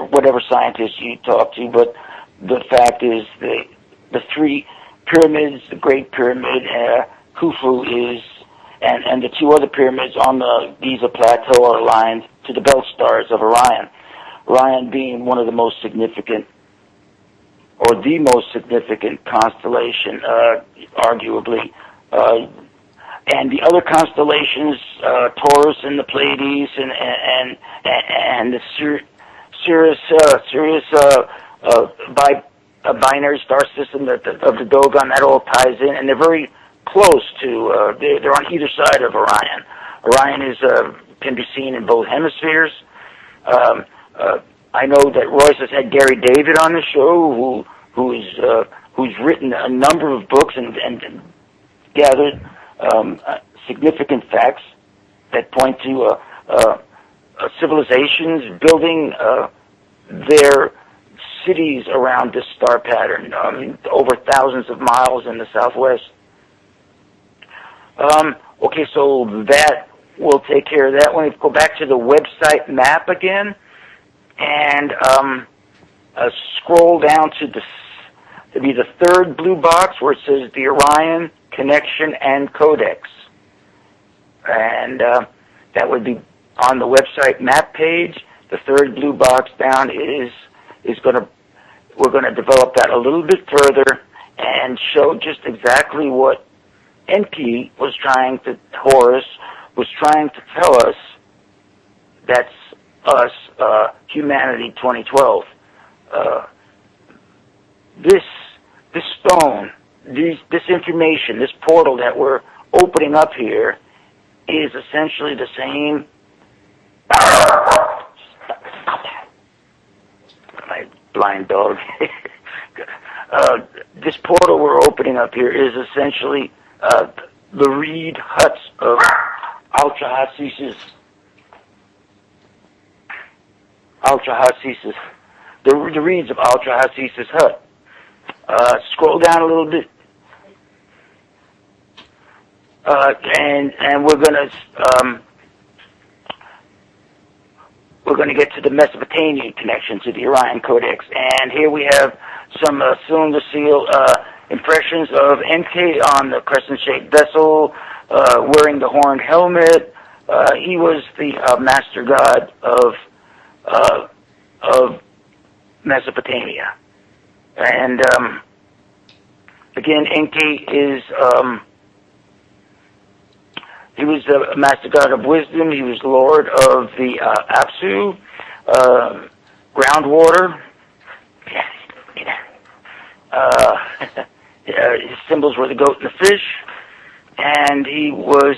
whatever scientist you talk to, but the fact is the three pyramids, the Great Pyramid, Khufu is, and the two other pyramids on the Giza Plateau are aligned to the belt stars of Orion. Orion being one of the most significant, or the most significant constellation, arguably. And the other constellations, Taurus and the Pleiades and the Sirius binary star system of the Dogon, that all ties in, and they're very close to. They're on either side of Orion. Orion can be seen in both hemispheres. I know that Royce has had Gary David on the show, who's written a number of books and gathered significant facts that point to civilizations building their cities around this star pattern, over thousands of miles in the southwest. Okay, so that will take care of that one. If we go back to the website map again, and scroll down to the third blue box where it says the Orion Connection and Codex, and that would be on the website map page. The third blue box down we're gonna develop that a little bit further and show just exactly what Enki was trying to, Horus was trying to tell us. That's us, humanity 2012. This stone, this information, this portal that we're opening up here is essentially the same. My blind dog. This portal we're opening up here is essentially the reed huts of Al-Trahasis's. The reeds of Al-Trahasis's hut. Scroll down a little bit, and we're gonna get to the Mesopotamian connection to the Orion Codex, and here we have some cylinder seal impressions of Enki on the crescent-shaped vessel, wearing the horned helmet. He was the master god of Mesopotamia. And again, Enki is he was the master god of wisdom. He was lord of the Apsu. groundwater. His symbols were the goat and the fish, and he was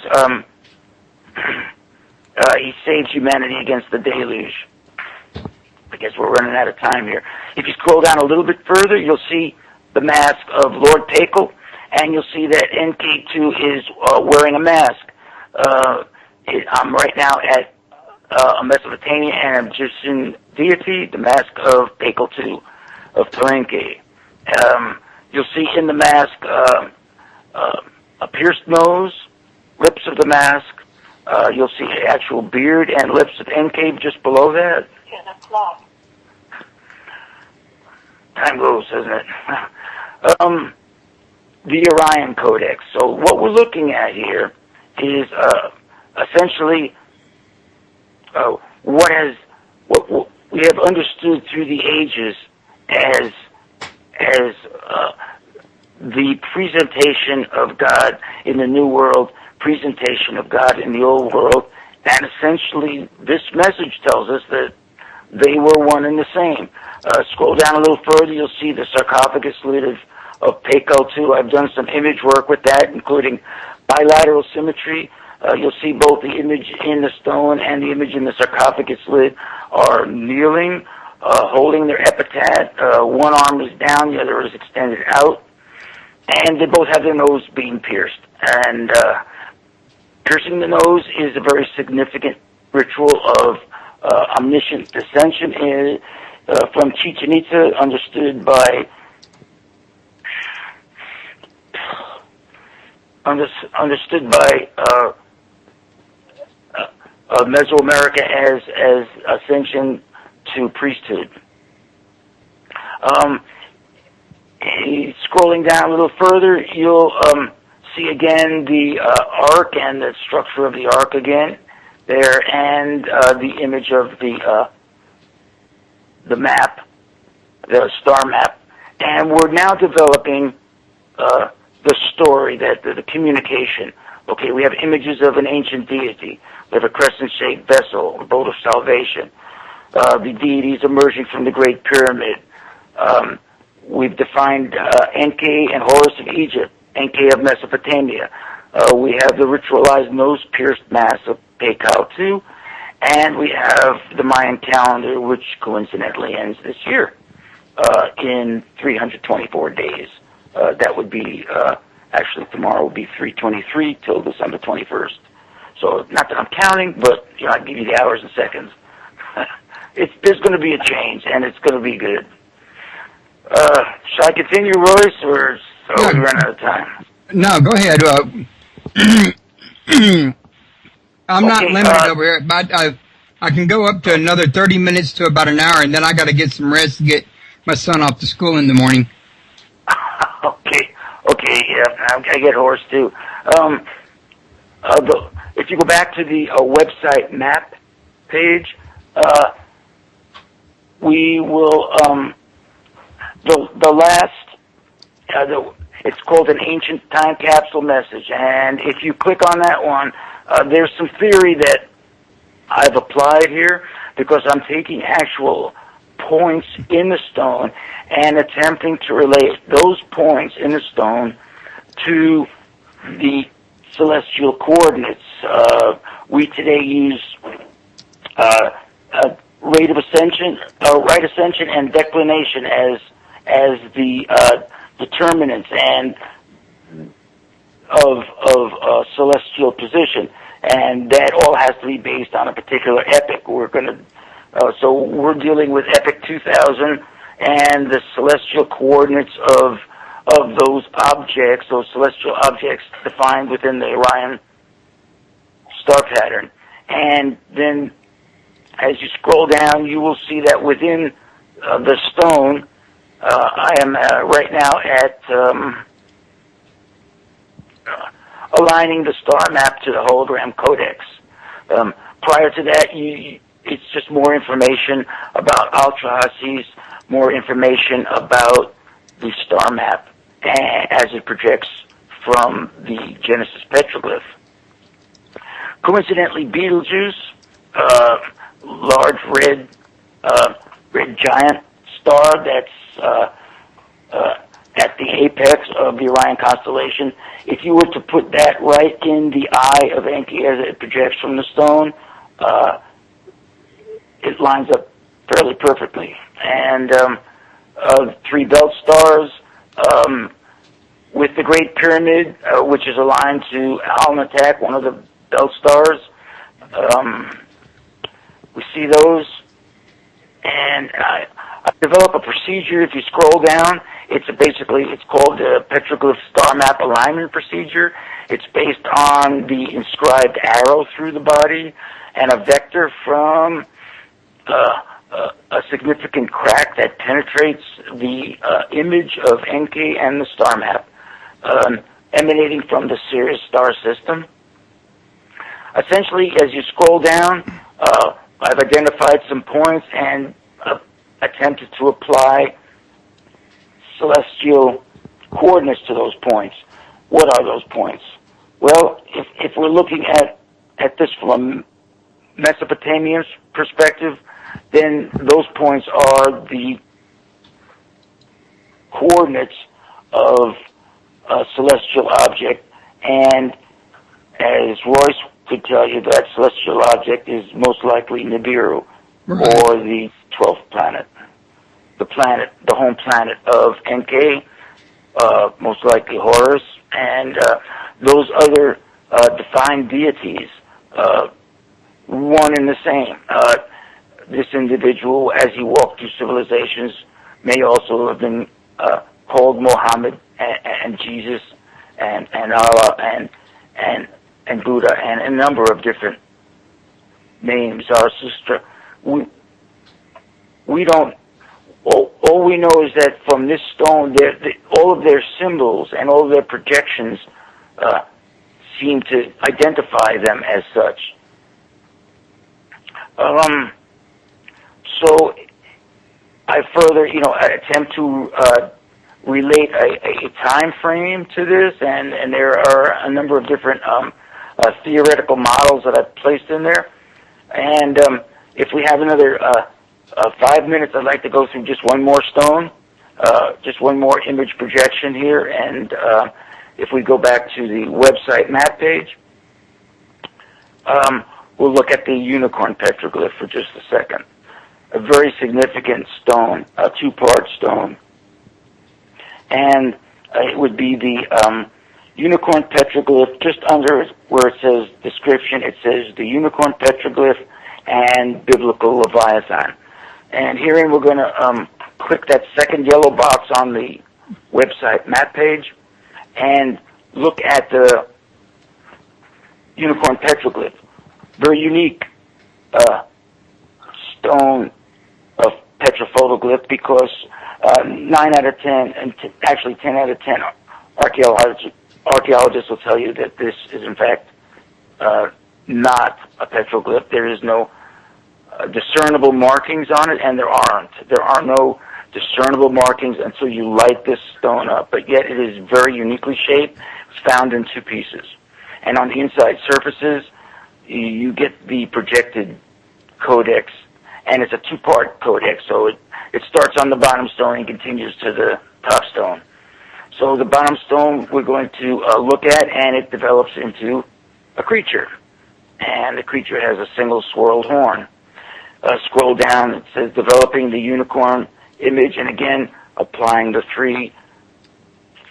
he saved humanity against the deluge. I guess we're running out of time here. If you scroll down a little bit further, you'll see the mask of Lord Pakel, and you'll see that NK2 is wearing a mask. I'm right now at a Mesopotamia and Egyptian deity, the mask of Pakel II, of Palenque. You'll see in the mask a pierced nose, lips of the mask. You'll see the actual beard and lips of NK just below that. 10 o'clock. Time goes, doesn't it? The Orion Codex. So what we're looking at here is essentially what we have understood through the ages as the presentation of God in the New World, presentation of God in the Old World, and essentially this message tells us that they were one and the same. Scroll down a little further, you'll see the sarcophagus lid of Pakel II. I've done some image work with that, including bilateral symmetry. You'll see both the image in the stone and the image in the sarcophagus lid are kneeling, holding their epitaph. One arm is down, the other is extended out, and they both have their nose being pierced. And piercing the nose is a very significant ritual of omniscient descension from Chichen Itza, understood by Mesoamerica as ascension to priesthood. Scrolling down a little further, you'll see again the ark and the structure of the ark again there, and the image of the map, the star map. And we're now developing the story, that the communication. Okay, we have images of an ancient deity. We have a crescent-shaped vessel, a boat of salvation. The deities emerging from the Great Pyramid. We've defined Enki and Horus of Egypt, Enki of Mesopotamia. We have the ritualized nose-pierced mass of Pakel II, and we have the Mayan calendar, which coincidentally ends this year in 324 days. That would be, actually tomorrow will be 323 till December 21st. So not that I'm counting, but I give you the hours and seconds. There's going to be a change, and it's going to be good. Shall I continue, Royce, or so we run out of time? No, go ahead. I'm not limited over here, but I can go up to another 30 minutes to about an hour, and then I got to get some rest to get my son off to school in the morning. Okay, yeah, I get hoarse too. If you go back to the website map page, we will the last it's called an ancient time capsule message, and if you click on that one, there's some theory that I've applied here, because I'm taking actual points in the stone and attempting to relate those points in the stone to the celestial coordinates. We today use rate of ascension, right ascension, and declination as the determinants and of celestial position, and that all has to be based on a particular epoch. So we're dealing with Epoch 2000 and the celestial coordinates of those objects, those celestial objects defined within the Orion star pattern. And then as you scroll down, you will see that within the stone, I am right now at aligning the star map to the hologram codex. Prior to that, it's just more information about Ultrahasis, more information about the star map as it projects from the Genesis petroglyph. Coincidentally, Betelgeuse, large red, red giant star that's at the apex of the Orion constellation. If you were to put that right in the eye of Enki as it projects from the stone, it lines up fairly perfectly. And three belt stars, with the Great Pyramid, which is aligned to Alnitak, one of the belt stars. We see those, and I develop a procedure. If you scroll down, it's called the Petroglyph Star Map Alignment Procedure. It's based on the inscribed arrow through the body and a vector from a significant crack that penetrates the image of Enki and the star map, emanating from the Sirius star system. Essentially, as you scroll down, I've identified some points and attempted to apply celestial coordinates to those points. What are those points? Well, if we're looking at this from a Mesopotamian perspective, then those points are the coordinates of a celestial object, and as Royce could tell you, that celestial object is most likely Nibiru, or the 12th planet. The home planet of Enki, most likely Horus, and those other defined deities, one and the same. This individual, as he walked through civilizations, may also have been called Muhammad and Jesus and Allah and Buddha and a number of different names. Zarathustra. We don't. All we know is that from this stone, all of their symbols and all of their projections seem to identify them as such. So I further, attempt to relate a time frame to this, and there are a number of different theoretical models that I've placed in there. And if we have another 5 minutes, I'd like to go through just one more stone, just one more image projection here. And if we go back to the website map page, we'll look at the unicorn petroglyph for just a second. A very significant stone, a two-part stone. And it would be the unicorn petroglyph. Just under where it says description, it says the unicorn petroglyph and biblical Leviathan. And herein we're going to click that second yellow box on the website map page and look at the unicorn petroglyph. Very unique stone of petrophotoglyph, because 9 out of 10, and actually 10 out of 10 archaeologists will tell you that this is in fact not a petroglyph. There is no discernible markings on it, and there aren't. There are no discernible markings until you light this stone up, but yet it is very uniquely shaped. It's found in two pieces. And on the inside surfaces, you get the projected codex, and it's a two-part codex, so it starts on the bottom stone and continues to the top stone. So the bottom stone we're going to look at, and it develops into a creature. And the creature has a single swirled horn. Scroll down, it says developing the unicorn image, and again, applying the three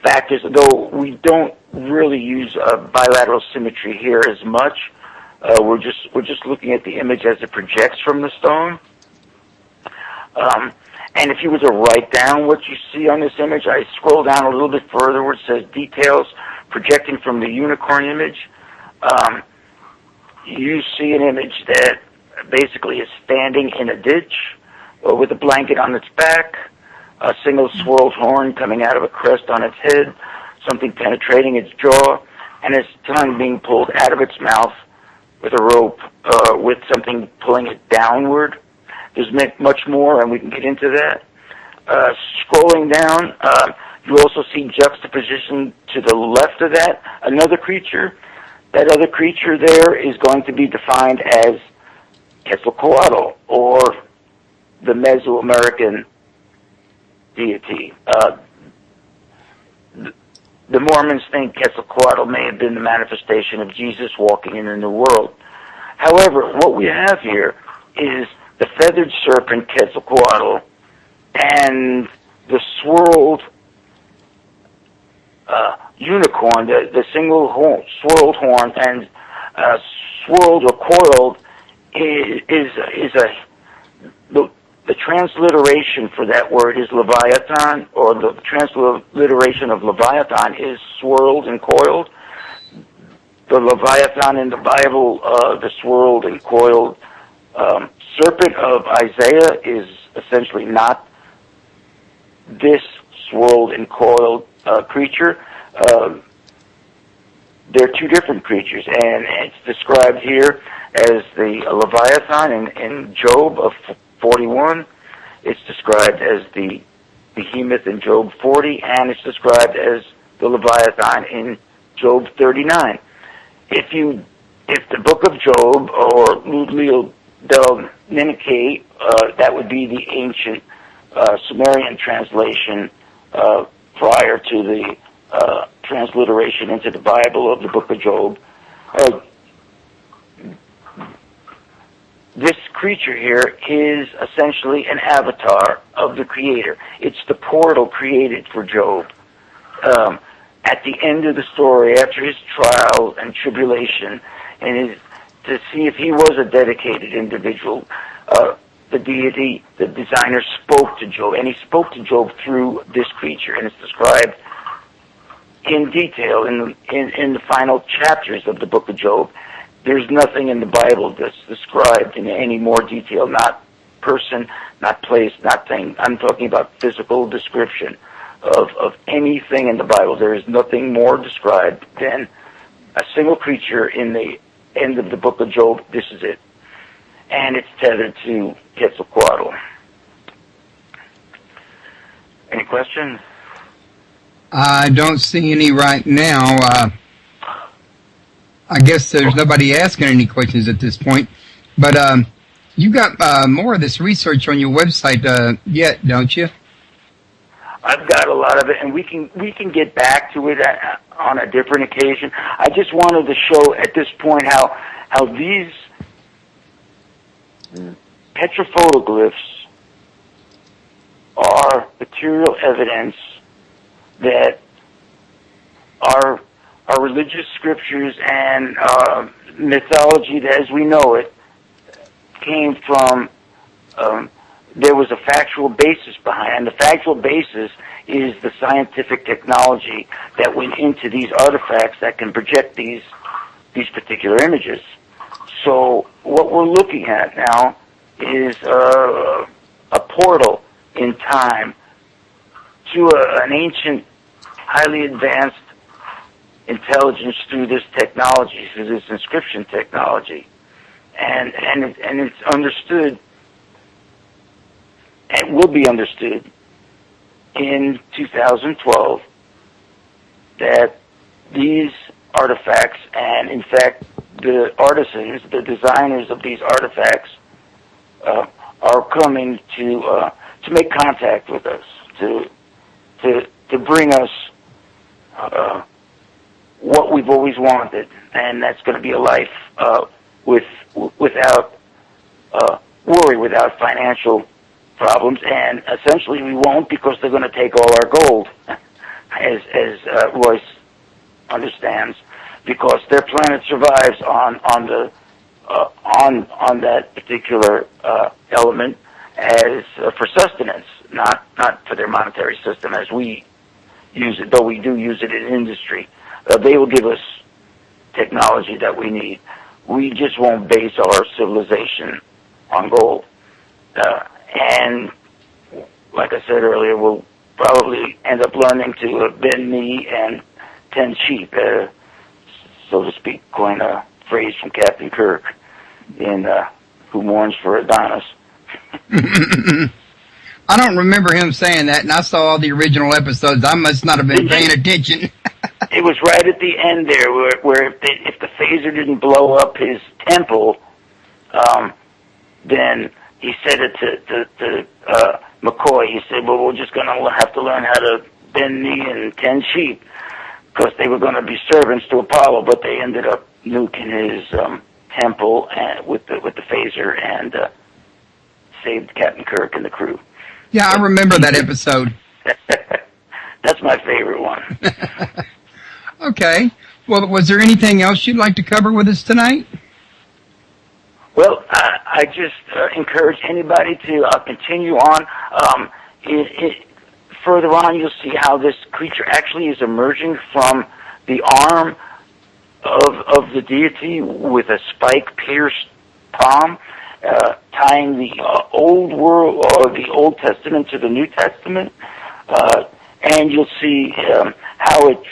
factors, though we don't really use bilateral symmetry here as much. We're just looking at the image as it projects from the stone. And if you were to write down what you see on this image, I scroll down a little bit further where it says details projecting from the unicorn image. You see an image that basically is standing in a ditch with a blanket on its back, a single swirled horn coming out of a crest on its head, something penetrating its jaw, and its tongue being pulled out of its mouth with a rope, with something pulling it downward. There's much more, and we can get into that. Scrolling down, you also see juxtaposition to the left of that, another creature. That other creature there is going to be defined as Quetzalcoatl, or the Mesoamerican deity. The Mormons think Quetzalcoatl may have been the manifestation of Jesus walking in the New World. However, what we have here is the feathered serpent Quetzalcoatl and the swirled unicorn, the single horn, swirled horn, and swirled or coiled the transliteration for that word is Leviathan, or the transliteration of Leviathan is swirled and coiled. The Leviathan in the Bible, the swirled and coiled serpent of Isaiah, is essentially not this swirled and coiled creature. They're two different creatures, and it's described here as the Leviathan in Job of 41. It's described as the behemoth in Job 40, and it's described as the Leviathan in Job 39. If the book of Job, or Ludlil del Ninike, that would be the ancient Sumerian translation prior to the transliteration into the Bible of the book of Job. This creature here is essentially an avatar of the Creator. It's the portal created for Job. At the end of the story, after his trial and tribulation, and to see if he was a dedicated individual, the deity, the designer, spoke to Job, and he spoke to Job through this creature, and it's described in detail in the final chapters of the book of Job. There's nothing in the Bible that's described in any more detail, not person, not place, not thing. I'm talking about physical description of anything in the Bible. There is nothing more described than a single creature in the end of the book of Job. This is it. And it's tethered to Quetzalcoatl. Any questions? I don't see any right now. I guess there's nobody asking any questions at this point. But you got more of this research on your website yet, don't you? I've got a lot of it, and we can get back to it on a different occasion. I just wanted to show at this point how these petrophotoglyphs are material evidence that our religious scriptures and mythology, as we know it, came from. There was a factual basis behind it, and the factual basis is the scientific technology that went into these artifacts that can project these particular images. So what we're looking at now is a portal in time to an ancient, highly advanced intelligence through this technology, through this inscription technology, and it's understood. It will be understood in 2012 that these artifacts, and in fact the artisans, the designers of these artifacts, are coming to make contact with us, to bring us what we've always wanted, and that's going to be a life without worry, without financial problems, and essentially we won't, because they're going to take all our gold, as Royce understands, because their planet survives on that particular element as for sustenance, not for their monetary system as we use it, though we do use it in industry. They will give us technology that we need. We just won't base our civilization on gold. And like I said earlier, we'll probably end up learning to bend knee and tend sheep, so to speak, coin a phrase from Captain Kirk in Who Mourns for Adonis. I don't remember him saying that, and I saw all the original episodes. I must not have been paying attention. It was right at the end there, where if the phaser didn't blow up his temple, then he said it to McCoy. He said, well, we're just going to have to learn how to bend knee and tend sheep, because they were going to be servants to Apollo, but they ended up nuking his temple with the phaser and saved Captain Kirk and the crew. Yeah, I remember that episode. That's my favorite one. Okay. Well, was there anything else you'd like to cover with us tonight? Well, I just encourage anybody to continue on. Further on, you'll see how this creature actually is emerging from the arm of the deity with a spike-pierced palm, tying the old world or the Old Testament to the New Testament, and you'll see how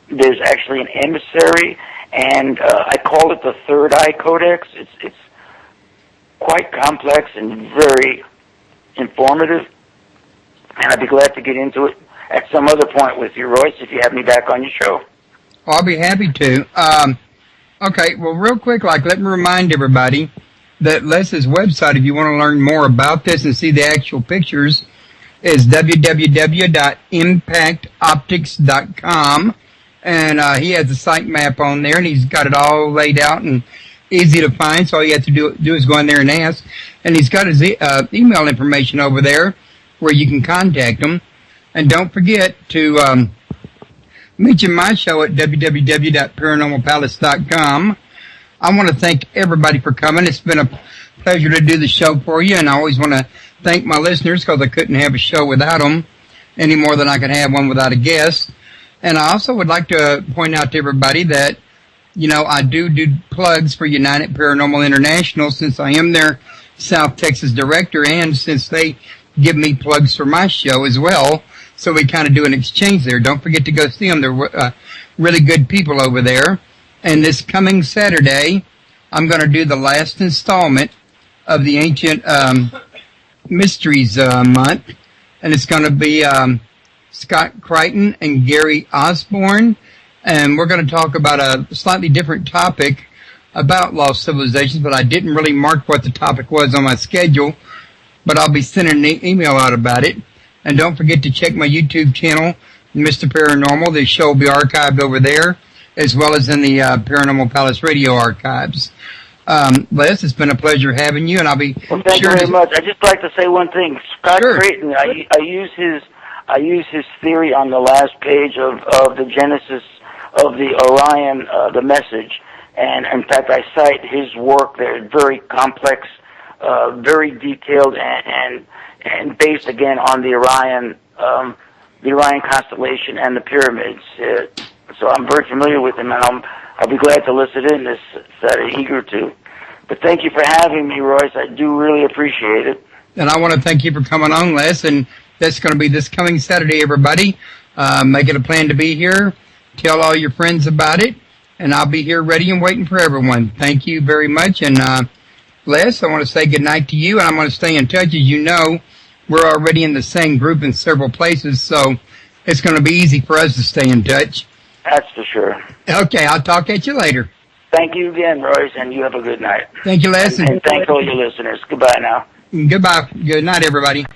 there's actually an emissary, and I call it the Third Eye Codex. It's quite complex and very informative, and I'd be glad to get into it at some other point with you, Royce, if you have me back on your show. I'll be happy to. Okay, well, real quick, let me remind everybody that Les's website, if you want to learn more about this and see the actual pictures, is www.impactoptics.com. And he has a site map on there, and he's got it all laid out and easy to find. So all you have to do is go in there and ask. And he's got his email information over there where you can contact him. And don't forget to mention my show at www.paranormalpalace.com. I want to thank everybody for coming. It's been a pleasure to do the show for you, and I always want to thank my listeners because I couldn't have a show without them any more than I could have one without a guest. And I also would like to point out to everybody that, I do plugs for United Paranormal International since I am their South Texas director, and since they give me plugs for my show as well. So we kind of do an exchange there. Don't forget to go see them. They're really good people over there. And this coming Saturday, I'm going to do the last installment of the Ancient Mysteries month. And it's going to be Scott Crichton and Gary Osborne. And we're going to talk about a slightly different topic about lost civilizations, but I didn't really mark what the topic was on my schedule. But I'll be sending an email out about it. And don't forget to check my YouTube channel, Mr. Paranormal. The show will be archived over there, as well as in the Paranormal Palace Radio archives. Les, it's been a pleasure having you, and I'll be thank you very much. I'd just like to say one thing. Scott Creighton, I use his theory on the last page of the Genesis of the Orion, the message, and in fact I cite his work there. Very complex, very detailed, and based again on the Orion constellation and the pyramids. So I'm very familiar with him, and I'll be glad to listen in this Saturday, eager to. But thank you for having me, Royce. I do really appreciate it. And I want to thank you for coming on, Les, and that's going to be this coming Saturday, everybody. Make it a plan to be here. Tell all your friends about it, and I'll be here ready and waiting for everyone. Thank you very much, and Les, I want to say good night to you, and I'm going to stay in touch. As you know, we're already in the same group in several places, so it's going to be easy for us to stay in touch. That's for sure. Okay, I'll talk at you later. Thank you again, Royce, and you have a good night. Thank you, Les. And thanks all your listeners. Goodbye now. Goodbye. Good night, everybody.